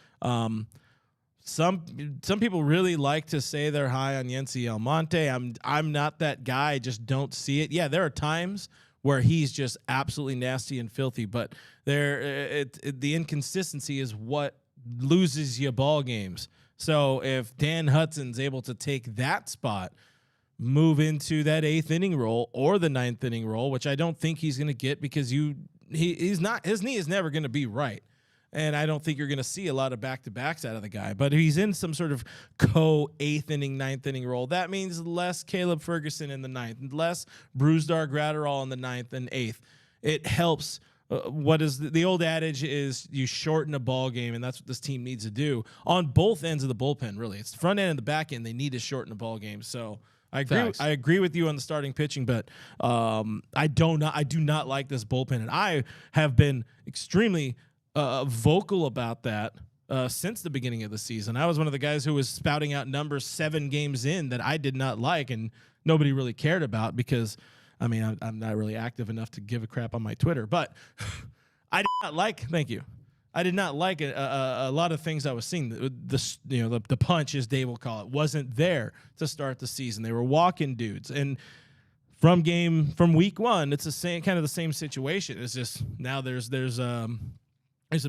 Some people really like to say they're high on Yency Almonte. I'm not that guy. I just don't see it. Yeah, there are times where he's just absolutely nasty and filthy, but the inconsistency is what loses you ball games. So if Dan Hudson's able to take that spot, move into that 8th inning role or the 9th inning role, which I don't think he's going to get, because his knee is never going to be right. And I don't think you're going to see a lot of back-to-backs out of the guy. But if he's in some sort of co-8th inning, 9th inning role, that means less Caleb Ferguson in the 9th, less Brusdar Gratterall in the 9th and 8th. It helps. What is the old adage is you shorten a ball game, and that's what this team needs to do on both ends of the bullpen. Really, it's the front end and the back end. They need to shorten a ball game. So I agree. Facts. I agree with you on the starting pitching, but I do not like this bullpen, and I have been extremely vocal about that since the beginning of the season. I was one of the guys who was spouting out numbers 7 games in that I did not like, and nobody really cared about, because I mean, I'm not really active enough to give a crap on my Twitter, but I did not like. Thank you. I did not like a lot of things I was seeing. The punch, as Dave will call it, wasn't there to start the season. They were walking dudes, and from week 1, it's the same situation. It's just now there's a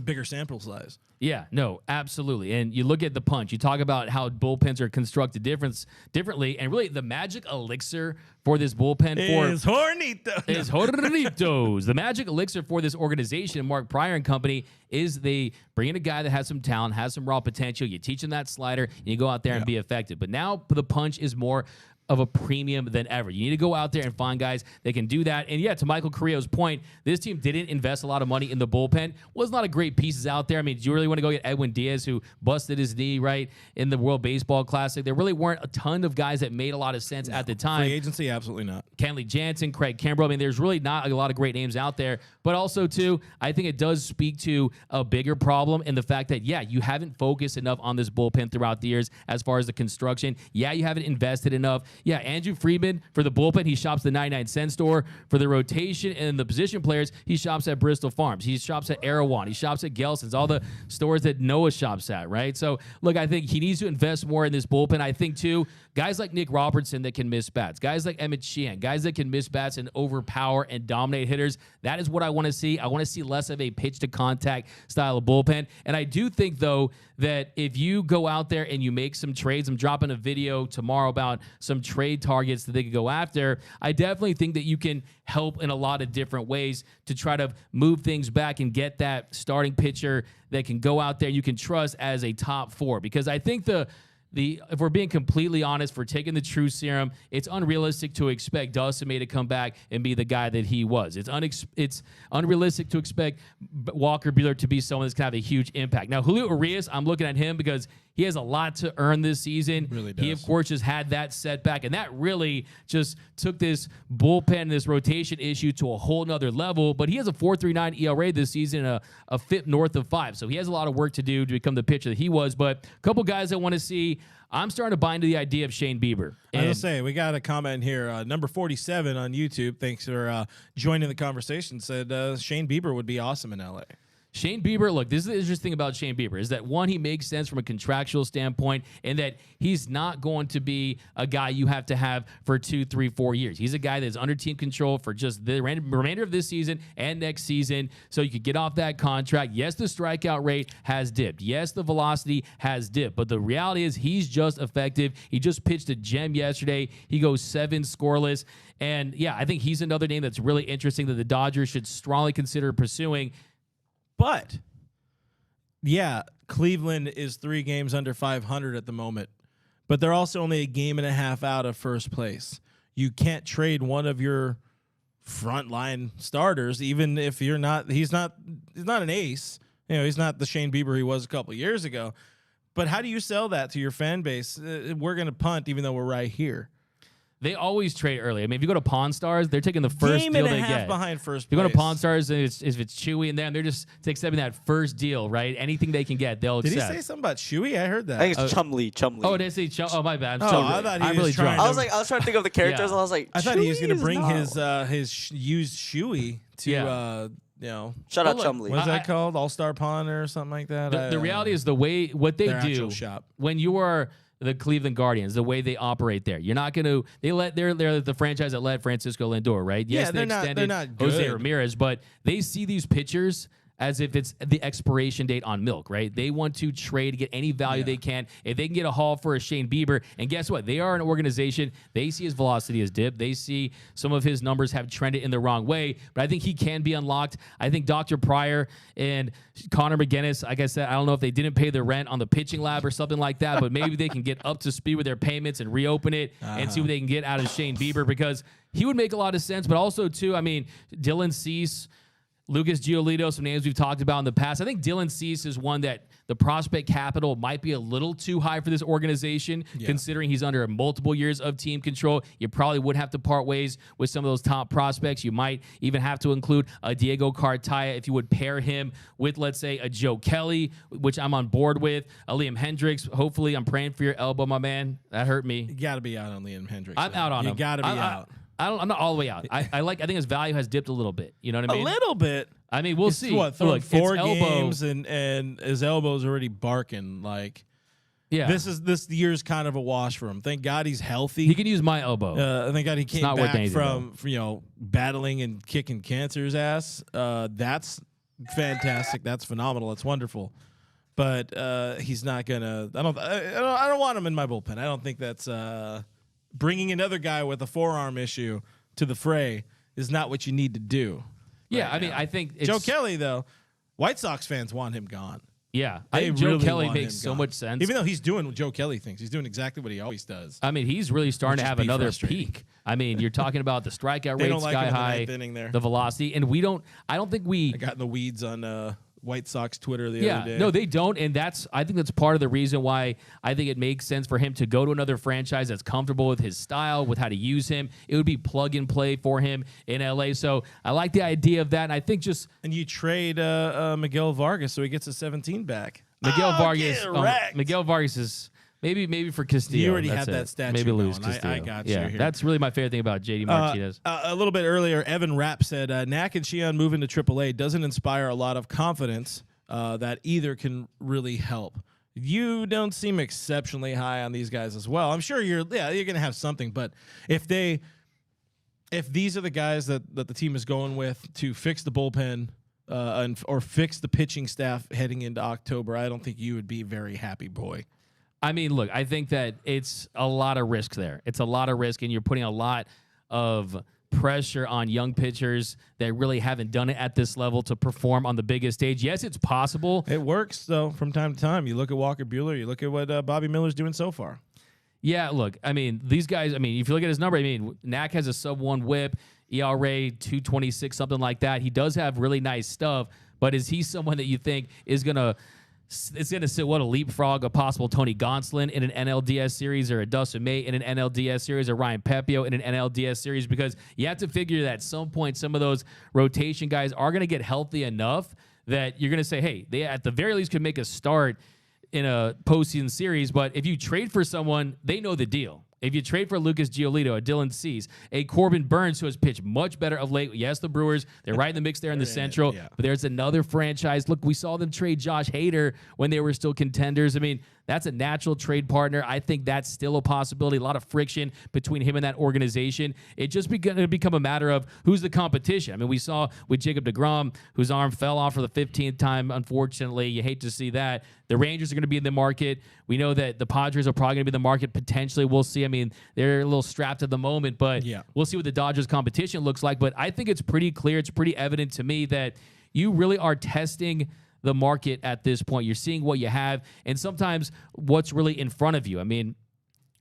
bigger sample size. Yeah, no, absolutely. And you look at the punch. You talk about how bullpens are constructed differently, and really the magic elixir for this bullpen is Hornitos. The magic elixir for this organization, Mark Pryor and company, is they bring in a guy that has some talent, has some raw potential. You teach him that slider, and you go out there and be effective. But now the punch is more of a premium than ever. You need to go out there and find guys that can do that. And yeah, to Michael Carrillo's point, this team didn't invest a lot of money in the bullpen. Was not a great pieces out there. I mean, do you really want to go get Edwin Diaz, who busted his knee right in the World Baseball Classic? There really weren't a ton of guys that made a lot of sense at the time. Free agency, absolutely not. Kenley Jansen, Craig Kimbrell. I mean, there's really not a lot of great names out there. But also, too, I think it does speak to a bigger problem in the fact that, yeah, you haven't focused enough on this bullpen throughout the years as far as the construction. Yeah, you haven't invested enough. Yeah, Andrew Friedman, for the bullpen, he shops the 99-cent store. For the rotation and the position players, he shops at Bristol Farms. He shops at Erewhon. He shops at Gelson's, all the stores that Noah shops at, right? So, look, I think he needs to invest more in this bullpen. I think, too, guys like Nick Robertson that can miss bats, guys like Emmett Sheehan, guys that can miss bats and overpower and dominate hitters, that is what I want to see. I want to see less of a pitch-to-contact style of bullpen. And I do think, though, that if you go out there and you make some trades, I'm dropping a video tomorrow about some trade targets that they could go after. I definitely think that you can help in a lot of different ways to try to move things back and get that starting pitcher that can go out there you can trust as a top 4. Because I think if we're being completely honest, for taking the true serum, it's unrealistic to expect Dustin May to come back and be the guy that he was. It's unrealistic to expect Walker Buehler to be someone that's going to have a huge impact. Now, Julio Urias, I'm looking at him because he has a lot to earn this season. Really does. He, of course, just had that setback, and that really just took this bullpen, this rotation issue to a whole nother level. But he has a 4.39 ERA this season, a FIP north of 5. So he has a lot of work to do to become the pitcher that he was. But a couple guys I want to see. I'm starting to buy into the idea of Shane Bieber. I was going to say, we got a comment here. Number 47 on YouTube, thanks for joining the conversation, said Shane Bieber would be awesome in L.A. Shane Bieber, look, this is the interesting thing about Shane Bieber is that, one, he makes sense from a contractual standpoint, and that he's not going to be a guy you have to have for 2, 3, 4 years. He's a guy that's under team control for just the remainder of this season and next season, so you could get off that contract. Yes, the strikeout rate has dipped. Yes, the velocity has dipped, but the reality is he's just effective. He just pitched a gem yesterday. He goes 7 scoreless, and yeah, I think he's another name that's really interesting that the Dodgers should strongly consider pursuing. But, yeah, Cleveland is 3 games under 500 at the moment, but they're also only a game and a half out of first place. You can't trade one of your frontline starters, even if he's not an ace. You know, he's not the Shane Bieber he was a couple of years ago. But how do you sell that to your fan base? We're going to punt even though we're right here. They always trade early. I mean, if you go to Pawn Stars, they're taking the first game deal and a they half get. Behind first if you place. go to Pawn Stars, and if it's Chewy and them, they're just accepting that first deal, right? Anything they can get, they'll accept. Did he say something about Chewy? I heard that. I think it's Chumlee. Oh, did I say Chum? Oh, my bad. I thought he was trying. I was trying to think of the characters, and I was like, I thought he was going to bring no. his used Chewy to you know, shout out Chumlee. What's that called? All-Star Pawn or something like that? The reality is what they do shop. When you are the Cleveland Guardians, the way they operate there, you're not going to. They're the franchise that let Francisco Lindor, right? Yes, they extended they're not good. Jose Ramirez, but they see these pitchers as if it's the expiration date on milk, right? They want to trade to get any value they can. If they can get a haul for a Shane Bieber, and guess what? They are an organization. They see his velocity has dipped. They see some of his numbers have trended in the wrong way, but I think he can be unlocked. I think Dr. Pryor and Connor McGinnis, like I said, I don't know if they didn't pay the rent on the pitching lab or something like that, but maybe they can get up to speed with their payments and reopen it and see what they can get out of Shane Bieber, because he would make a lot of sense. But also, too, I mean, Dylan Cease, Lucas Giolito, some names we've talked about in the past. I think Dylan Cease is one that the prospect capital might be a little too high for this organization, considering he's under multiple years of team control. You probably would have to part ways with some of those top prospects. You might even have to include a Diego Cartaya if you would pair him with, let's say, a Joe Kelly, which I'm on board with, a Liam Hendricks. Hopefully, I'm praying for your elbow, my man. That hurt me. You got to be out on Liam Hendricks. I'm out on him. You got to be out. I'm not all the way out. I think his value has dipped a little bit. You know what I mean? A little bit. I mean, we'll see. What, look, 4 games and his elbow's already barking. Like, this year's kind of a wash for him. Thank God he's healthy. He can use my elbow. Thank God he came back from battling and kicking cancer's ass. That's fantastic. That's phenomenal. That's wonderful. But he's not gonna. I don't want him in my bullpen. I don't think that's. Bringing another guy with a forearm issue to the fray is not what you need to do. Yeah, I mean, I think Joe Kelly, though, White Sox fans want him gone. Yeah, I They think Joe really Kelly want makes him so gone. much sense. Even though he's doing what Joe Kelly thinks. He's doing exactly what he always does. I mean, he's really starting to just have be another frustrating. peak. I mean, you're talking about the strikeout They rate don't like sky him in the high, ninth inning there. the velocity, and I don't think we. I got in the weeds on White Sox Twitter the other day. Yeah, no, they don't, and I think that's part of the reason why I think it makes sense for him to go to another franchise that's comfortable with his style, with how to use him. It would be plug and play for him in LA. So I like the idea of that, and I think just And you trade Miguel Vargas so he gets a 17 back. Miguel Get wrecked. Miguel Vargas is maybe for Castillo. You already that's had it. that statue Maybe lose going. Castillo. I got yeah, you here. that's really my favorite thing about JD Martinez. A little bit earlier, Evan Rapp said, Knack and Sheehan moving to AAA doesn't inspire a lot of confidence that either can really help. You don't seem exceptionally high on these guys as well. I'm sure you're going to have something, but if these are the guys that the team is going with to fix the bullpen or fix the pitching staff heading into October, I don't think you would be very happy, boy. I mean, look, I think that it's a lot of risk there. It's a lot of risk, and you're putting a lot of pressure on young pitchers that really haven't done it at this level to perform on the biggest stage. Yes, it's possible. It works, though, from time to time. You look at Walker Buehler, you look at what Bobby Miller's doing so far. Yeah, look, I mean, these guys, I mean, if you look at his number, I mean, Knack has a sub-1 whip, ERA 226, something like that. He does have really nice stuff, but is he someone that you think is going to sit a leapfrog a possible Tony Gonsolin in an NLDS series, or a Dustin May in an NLDS series, or Ryan Pepio in an NLDS series? Because you have to figure that at some point some of those rotation guys are going to get healthy enough that you're going to say, hey, they at the very least could make a start in a postseason series. But if you trade for someone, they know the deal. If you trade for Lucas Giolito, a Dylan Cease, a Corbin Burns, who has pitched much better of late. Yes, the Brewers, they're right in the mix there in the Central, but there's another franchise. Look, we saw them trade Josh Hader when they were still contenders. I mean, that's a natural trade partner. I think that's still a possibility. A lot of friction between him and that organization. It just going to become a matter of who's the competition. I mean, we saw with Jacob deGrom, whose arm fell off for the 15th time, unfortunately. You hate to see that. The Rangers are going to be in the market. We know that the Padres are probably going to be in the market potentially. We'll see. I mean, they're a little strapped at the moment, but we'll see what the Dodgers competition looks like. But I think it's pretty clear. It's pretty evident to me that you really are testing the market at this point. You're seeing what you have, and sometimes what's really in front of you. I mean,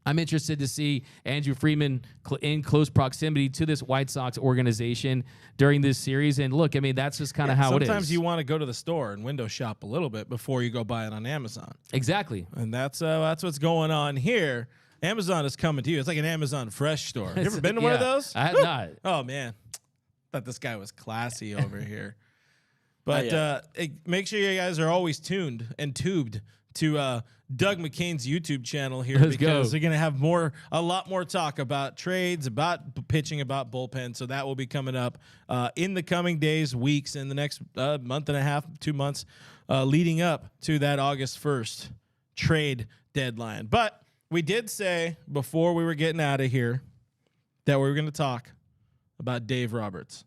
I'm interested to see Andrew Friedman in close proximity to this White Sox organization during this series. And look, I mean, that's just kind of how it is. Sometimes you want to go to the store and window shop a little bit before you go buy it on Amazon. Exactly. And that's what's going on here. Amazon is coming to you. It's like an Amazon Fresh store. You ever been to one of those? I have not. Oh, man. Thought this guy was classy over here. But make sure you guys are always tuned and tubed to Doug McCain's YouTube channel here, because they're going to have a lot more talk about trades, about pitching, about bullpen. So that will be coming up in the coming days, weeks, in the next month and a half, 2 months, leading up to that August 1st trade deadline. But we did say before we were getting out of here that we were going to talk about Dave Roberts.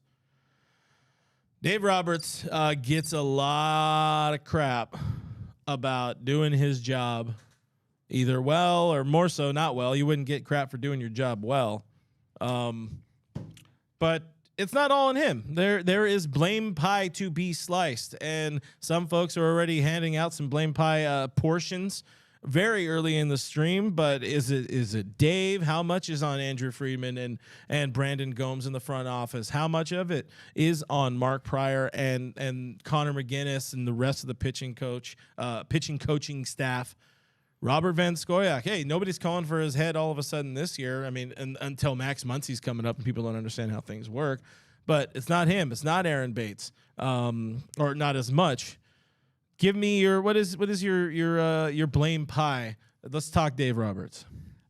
Dave Roberts gets a lot of crap about doing his job either well or more so not well. You wouldn't get crap for doing your job well. But it's not all on him. There is blame pie to be sliced, and some folks are already handing out some blame pie portions very early in the stream. But is it Dave? How much is on Andrew Friedman and Brandon Gomes in the front office? How much of it is on Mark Pryor and Connor McGinnis and the rest of the pitching coaching staff? Robert Van Scoyoc. Hey, nobody's calling for his head all of a sudden this year. I mean, until Max Muncy's coming up and people don't understand how things work. But it's not him. It's not Aaron Bates, or not as much. Give me your what is your blame pie? Let's talk Dave Roberts.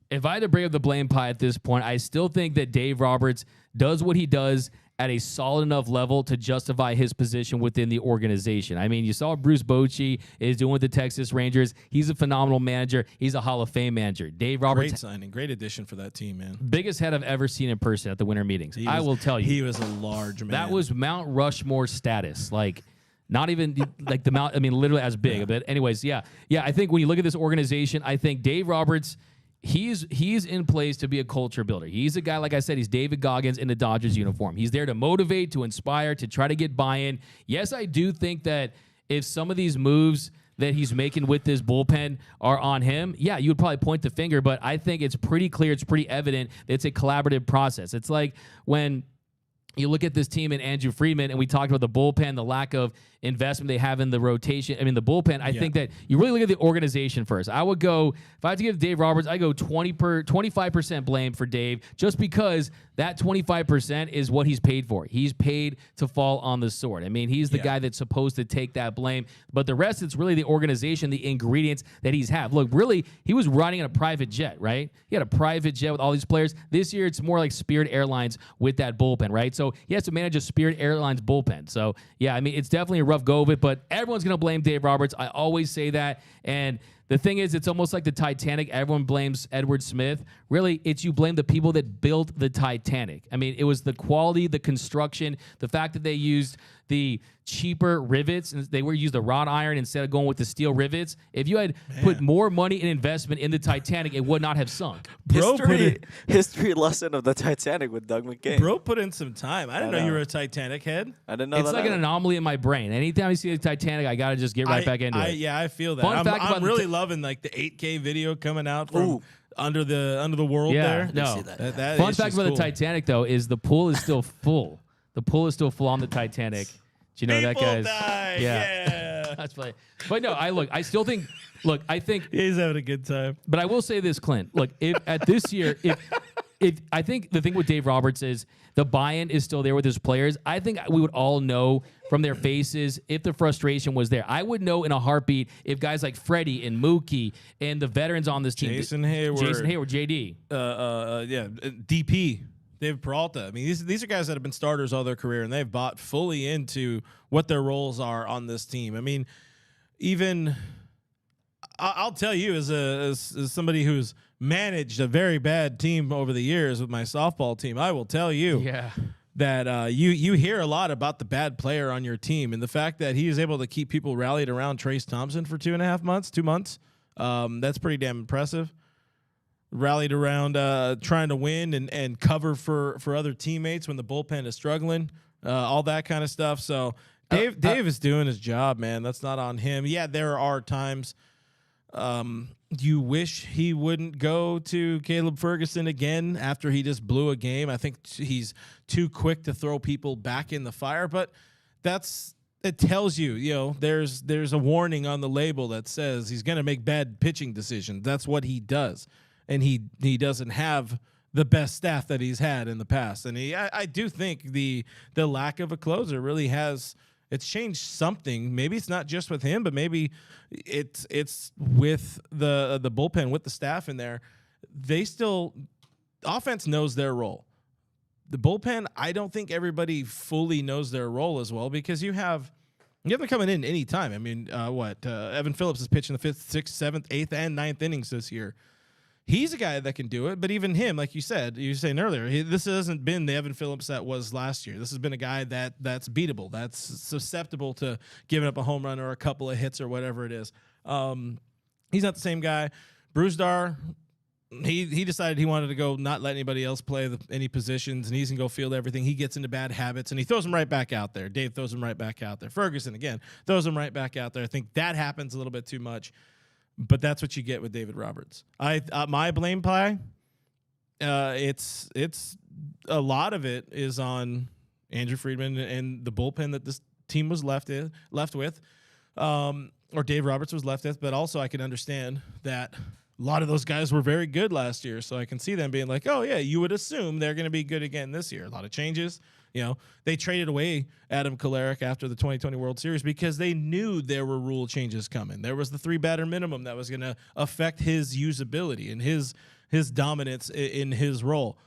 If I had to bring up the blame pie at this point, I still think that Dave Roberts does what he does at a solid enough level to justify his position within the organization. I mean, you saw Bruce Bochy is doing with the Texas Rangers. He's a phenomenal manager. He's a Hall of Fame manager. Dave Roberts, great signing, great addition for that team, man. Biggest head I've ever seen in person at the winter meetings. I will tell you, he was a large man. That was Mount Rushmore status, like. Not even like the Mount, I mean, literally as big. Yeah. But anyways, yeah. I think when you look at this organization, I think Dave Roberts, he's in place to be a culture builder. He's a guy, like I said, he's David Goggins in the Dodgers uniform. He's there to motivate, to inspire, to try to get buy-in. Yes, I do think that if some of these moves that he's making with this bullpen are on him, yeah, you would probably point the finger. But I think it's pretty clear, it's pretty evident that it's a collaborative process. It's like when you look at this team and Andrew Friedman, and we talked about the bullpen, the lack of investment they have in the rotation. I mean, the bullpen, I think that you really look at the organization first. I would go, if I had to give Dave Roberts, I go 25% blame for Dave, just because that 25% is what he's paid for. He's paid to fall on the sword. I mean, he's the guy that's supposed to take that blame. But the rest, it's really the organization, the ingredients that he's had. Look, really, he was running in a private jet, right? He had a private jet with all these players. This year, it's more like Spirit Airlines with that bullpen, right? So he has to manage a Spirit Airlines bullpen. So, yeah, I mean, it's definitely a rough go of it, but everyone's going to blame Dave Roberts. I always say that. And the thing is, it's almost like the Titanic. Everyone blames Edward Smith. Really, it's you blame the people that built the Titanic. I mean, it was the quality, the construction, the fact that they used the cheaper rivets and they were used the wrought iron instead of going with the steel rivets. If you had put more money and investment in the Titanic, it would not have sunk. History lesson of the Titanic with Doug McKay. Bro put in some time. I didn't know you were a Titanic head. I didn't know it's that. It's like an anomaly in my brain. Anytime I see the Titanic, I got to just get right back into it. Yeah, I feel that. I'm really loving like the 8K video coming out from under the world there. No. Fun fact about the Titanic, though, is the pool is still full. The pool is still full on the Titanic. Do you know People that guy's? Die. Yeah. That's funny. But no, I still think. Look, I think he's having a good time. But I will say this, Clint. Look, if at this year, if I think the thing with Dave Roberts is the buy-in is still there with his players. I think we would all know from their faces if the frustration was there. I would know in a heartbeat if guys like Freddie and Mookie and the veterans on this team, Jason Hayward, JD, DP. David Peralta. I mean, these are guys that have been starters all their career, and they've bought fully into what their roles are on this team. I mean, even I'll tell you, as somebody who's managed a very bad team over the years with my softball team, I will tell you that you hear a lot about the bad player on your team, and the fact that he is able to keep people rallied around Trace Thompson for 2.5 months, 2 months. That's pretty damn impressive. Rallied around trying to win and cover for other teammates when the bullpen is struggling, all that kind of stuff. So Dave is doing his job, man. That's not on him. Yeah, there are times you wish he wouldn't go to Caleb Ferguson again after he just blew a game. I think he's too quick to throw people back in the fire, but it tells you, there's a warning on the label that says he's going to make bad pitching decisions. That's what he does. And he doesn't have the best staff that he's had in the past. And I do think the lack of a closer really it's changed something. Maybe it's not just with him, but maybe it's with the bullpen, with the staff in there. Offense knows their role. The bullpen, I don't think everybody fully knows their role as well, because you have them coming in any time. I mean, Evan Phillips is pitching the 5th, 6th, 7th, 8th, and 9th innings this year. He's a guy that can do it, but even him, like you were saying earlier, this hasn't been the Evan Phillips that was last year. This has been a guy that's beatable, that's susceptible to giving up a home run or a couple of hits or whatever it is. He's not the same guy. Brewstar, he decided he wanted to go not let anybody else play any positions, and he's going to go field everything. He gets into bad habits, and he throws them right back out there. Dave throws them right back out there. Ferguson, again, throws them right back out there. I think that happens a little bit too much. But that's what you get with David Roberts. My blame pie, it's a lot of it is on Andrew Friedman and the bullpen that this team was left with, or Dave Roberts was left with. But also I can understand that a lot of those guys were very good last year, so I can see them being like, oh yeah, you would assume they're going to be good again this year. A lot of changes. They traded away Adam Kolarek after the 2020 World Series because they knew there were rule changes coming. There was the 3-batter minimum that was going to affect his usability and his dominance in his role.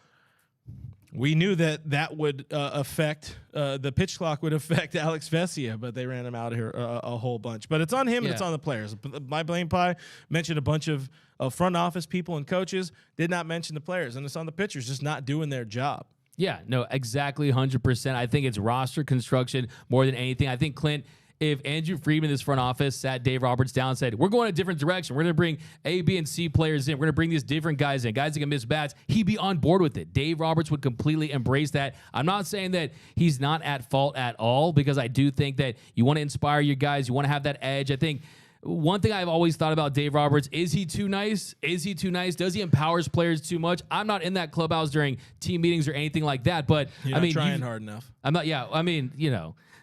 We knew that would affect the pitch clock would affect Alex Vesia, but they ran him out of here a whole bunch. But it's on him and it's on the players. My blame pie mentioned a bunch of front office people and coaches, did not mention the players, and it's on the pitchers just not doing their job. Yeah, no, exactly 100%. I think it's roster construction more than anything. I think, Clint, if Andrew Friedman, this front office, sat Dave Roberts down and said, we're going a different direction, we're going to bring A, B, and C players in, we're going to bring these different guys in, guys that can miss bats, he'd be on board with it. Dave Roberts would completely embrace that. I'm not saying that he's not at fault at all, because I do think that you want to inspire your guys, you want to have that edge. I think one thing I've always thought about Dave Roberts, is he too nice? Is he too nice? Does he empower players too much? I'm not in that clubhouse during team meetings or anything like that, but You're not trying hard enough. I'm not,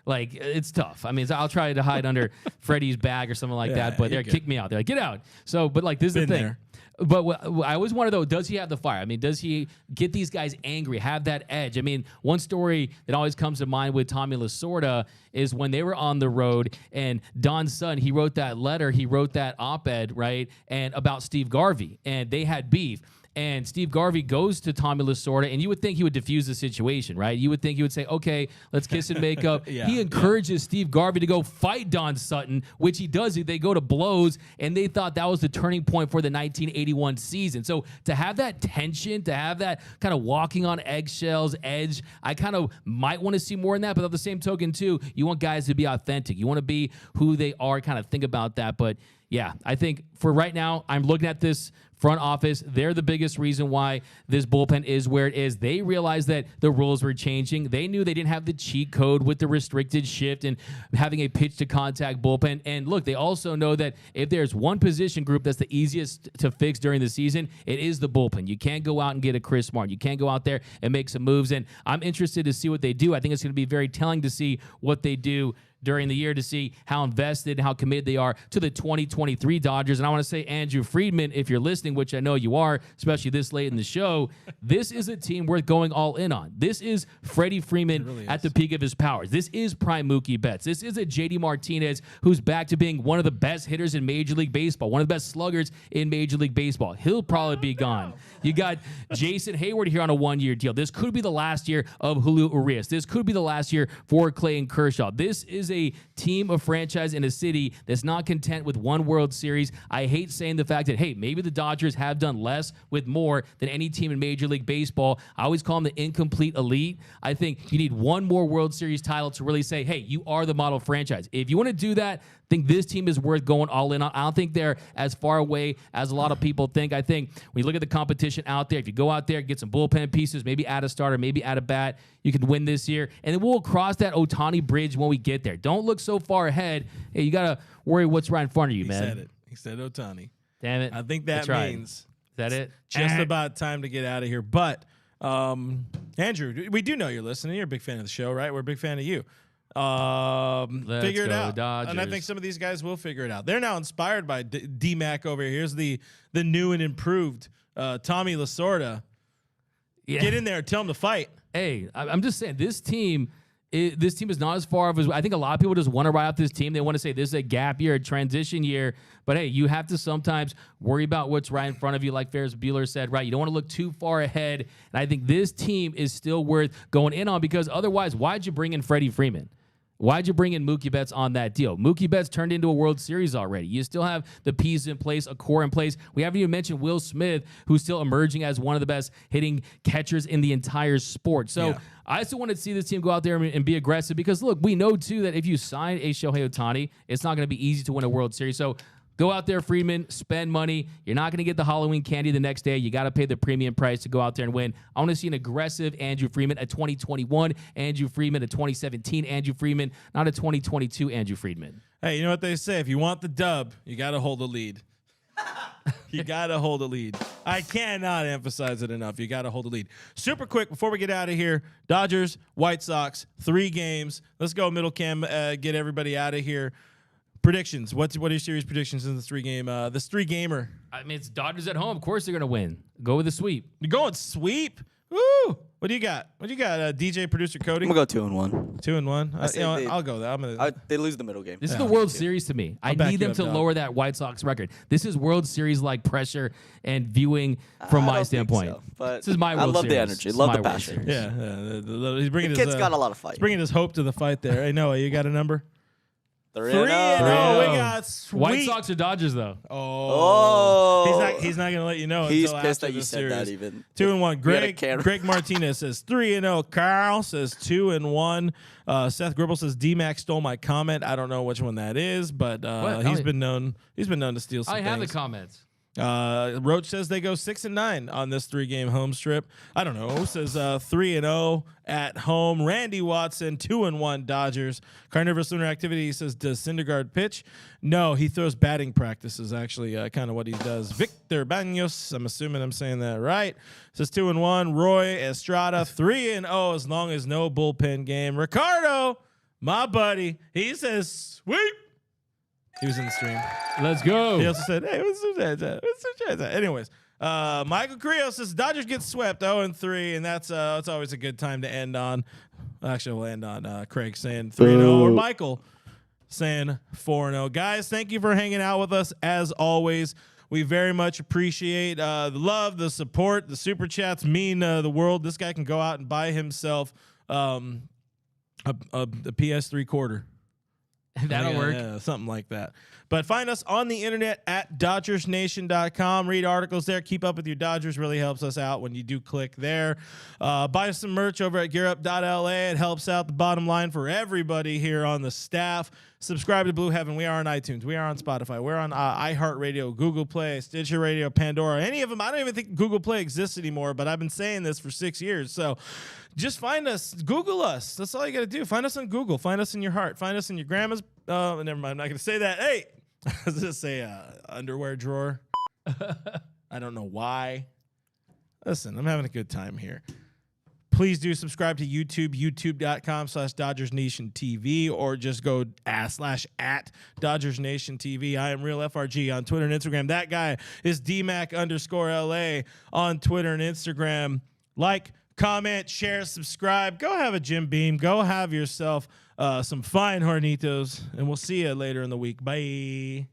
like, it's tough. I mean, I'll try to hide under Freddie's bag or something like that, but they're kick me out. They're like, get out. So, but like, this is the thing. There. But I always wonder, though, does he have the fire? I mean, does he get these guys angry, have that edge? I mean, one story that always comes to mind with Tommy Lasorda is when they were on the road and Don Sutton, he wrote that letter, he wrote that op-ed, right, and about Steve Garvey, and they had beef. And Steve Garvey goes to Tommy Lasorda, and you would think he would diffuse the situation, right? You would think he would say, okay, let's kiss and make up. He encourages Steve Garvey to go fight Don Sutton, which he does. They go to blows, and they thought that was the turning point for the 1981 season. So to have that tension, to have that kind of walking on eggshells edge, I kind of might want to see more in that. But at the same token, too, you want guys to be authentic. You want to be who they are, kind of think about that. But yeah, I think for right now, I'm looking at this front office. They're the biggest reason why this bullpen is where it is. They realized that the rules were changing. They knew they didn't have the cheat code with the restricted shift and having a pitch to contact bullpen. And look, they also know that if there's one position group that's the easiest to fix during the season, it is the bullpen. You can't go out and get a Chris Martin. You can't go out there and make some moves. And I'm interested to see what they do. I think it's going to be very telling to see what they do during the year, to see how invested and how committed they are to the 2023 Dodgers. And I want to say, Andrew Friedman, if you're listening, which I know you are, especially this late in the show, this is a team worth going all in on. This is Freddie Freeman at the peak of his powers. This is prime Mookie Betts. This is a JD Martinez who's back to being one of the best hitters in Major League Baseball, one of the best sluggers in Major League Baseball. He'll probably be gone. You got Jason Hayward here on a one-year deal. This could be the last year of Julio Urias. This could be the last year for Clayton Kershaw. This is a team, of franchise in a city that's not content with one World Series. I hate saying the fact that, hey, maybe the Dodgers have done less with more than any team in Major League Baseball. I always call them the incomplete elite. I think you need one more World Series title to really say, hey, you are the model franchise. If you want to do that, I think this team is worth going all in on. I don't think they're as far away as a lot of people think. I think when you look at the competition out there, if you go out there, get some bullpen pieces, maybe add a starter, maybe add a bat, you can win this year. And then we'll cross that Ohtani bridge when we get there. Don't look so far ahead. Hey, you got to worry what's right in front of you, man. He said it. He said Ohtani. Damn it. I think that means... Is that it? Just about time to get out of here. But, Andrew, we do know you're listening. You're a big fan of the show, right? We're a big fan of you. Figure it out. Dodgers. And I think some of these guys will figure it out. They're now inspired by DMac over here. Here's the new and improved Tommy Lasorda. Yeah. Get in there. Tell him to fight. Hey, I'm just saying, this team is not as far as I think a lot of people just want to write out this team. They want to say this is a gap year, a transition year. But hey, you have to sometimes worry about what's right in front of you, like Ferris Bueller said, right? You don't want to look too far ahead. And I think this team is still worth going in on, because otherwise, why'd you bring in Freddie Freeman? Why'd you bring in Mookie Betts on that deal? Mookie Betts turned into a World Series already. You still have the pieces in place, a core in place. We haven't even mentioned Will Smith, who's still emerging as one of the best hitting catchers in the entire sport. So I still want to see this team go out there and be aggressive, because, look, we know, too, that if you sign a Shohei Ohtani, it's not going to be easy to win a World Series. So go out there, Freeman, spend money. You're not going to get the Halloween candy the next day. You got to pay the premium price to go out there and win. I want to see an aggressive Andrew Freeman, a 2021 Andrew Freeman, a 2017 Andrew Freeman, not a 2022 Andrew Freeman. Hey, you know what they say? If you want the dub, you got to hold the lead. You got to hold the lead. I cannot emphasize it enough. You got to hold the lead. Super quick, before we get out of here, Dodgers, White Sox, 3 games. Let's go, middle cam, get everybody out of here. Predictions. What are your series predictions in this 3-gamer? I mean, it's Dodgers at home. Of course they're going to win. Go with the sweep. You're going sweep? Woo! What do you got? DJ producer Cody? I'm going to go 2-1. 2-1? I'll go there. They lose the middle game. This is the World Series to me. I need them to lower that White Sox record. This is World Series-like pressure and viewing from my standpoint. So, but this is my World Series. I love the energy. Love the passion. Yeah. He's bringing the kid's got a lot of fight. He's bringing his hope to the fight there. Hey, Noah, you got a number? 3-0. We got sweet. White Sox or Dodgers, though? Oh. He's not going to let you know. He's until pissed after that you the said series. that even. 2-1. Greg Martinez says 3-0. Carl says 2-1. Seth Gribble says DMac stole my comment. I don't know which one that is, but he's been known to steal some I have the things. comments. Roach says they go 6-9 on this 3-game home strip. I don't know. Says 3-0 at home. Randy Watson 2-1 Dodgers. Carnivorous Lunar Activity says, does Syndergaard pitch? No, he throws batting practices. Actually, kind of what he does. Victor Baños, I'm assuming I'm saying that right. Says 2-1. Roy Estrada 3-0 as long as no bullpen game. Ricardo, my buddy, he says sweep. He was in the stream. Let's go. He also said, hey, what's the anyways, Michael Creo says Dodgers get swept 0-3, and that's always a good time to end on. Actually, we'll end on Craig saying 3-0 or Michael saying 4-0. Guys, thank you for hanging out with us as always. We very much appreciate the love, the support, the super chats mean the world. This guy can go out and buy himself a PS3 quarter. That'll work. Yeah, something like that. But find us on the internet at DodgersNation.com. Read articles there. Keep up with your Dodgers. Really helps us out when you do click there. Buy some merch over at GearUp.la. It helps out the bottom line for everybody here on the staff. Subscribe to Blue Heaven. We are on iTunes. We are on Spotify. We're on iHeartRadio, Google Play, Stitcher Radio, Pandora. Any of them. I don't even think Google Play exists anymore, but I've been saying this for 6 years. So just find us. Google us. That's all you got to do. Find us on Google. Find us in your heart. Find us in your grandma's. Never mind. I'm not going to say that. Hey, I was going to say underwear drawer. I don't know why. Listen, I'm having a good time here. Please do subscribe to YouTube, youtube.com/DodgersNationTV, or just go /at DodgersNationTV. I am Real FRG on Twitter and Instagram. That guy is DMac_LA on Twitter and Instagram. Like, comment, share, subscribe. Go have a Jim Beam. Go have yourself some fine Hornitos, and we'll see you later in the week. Bye.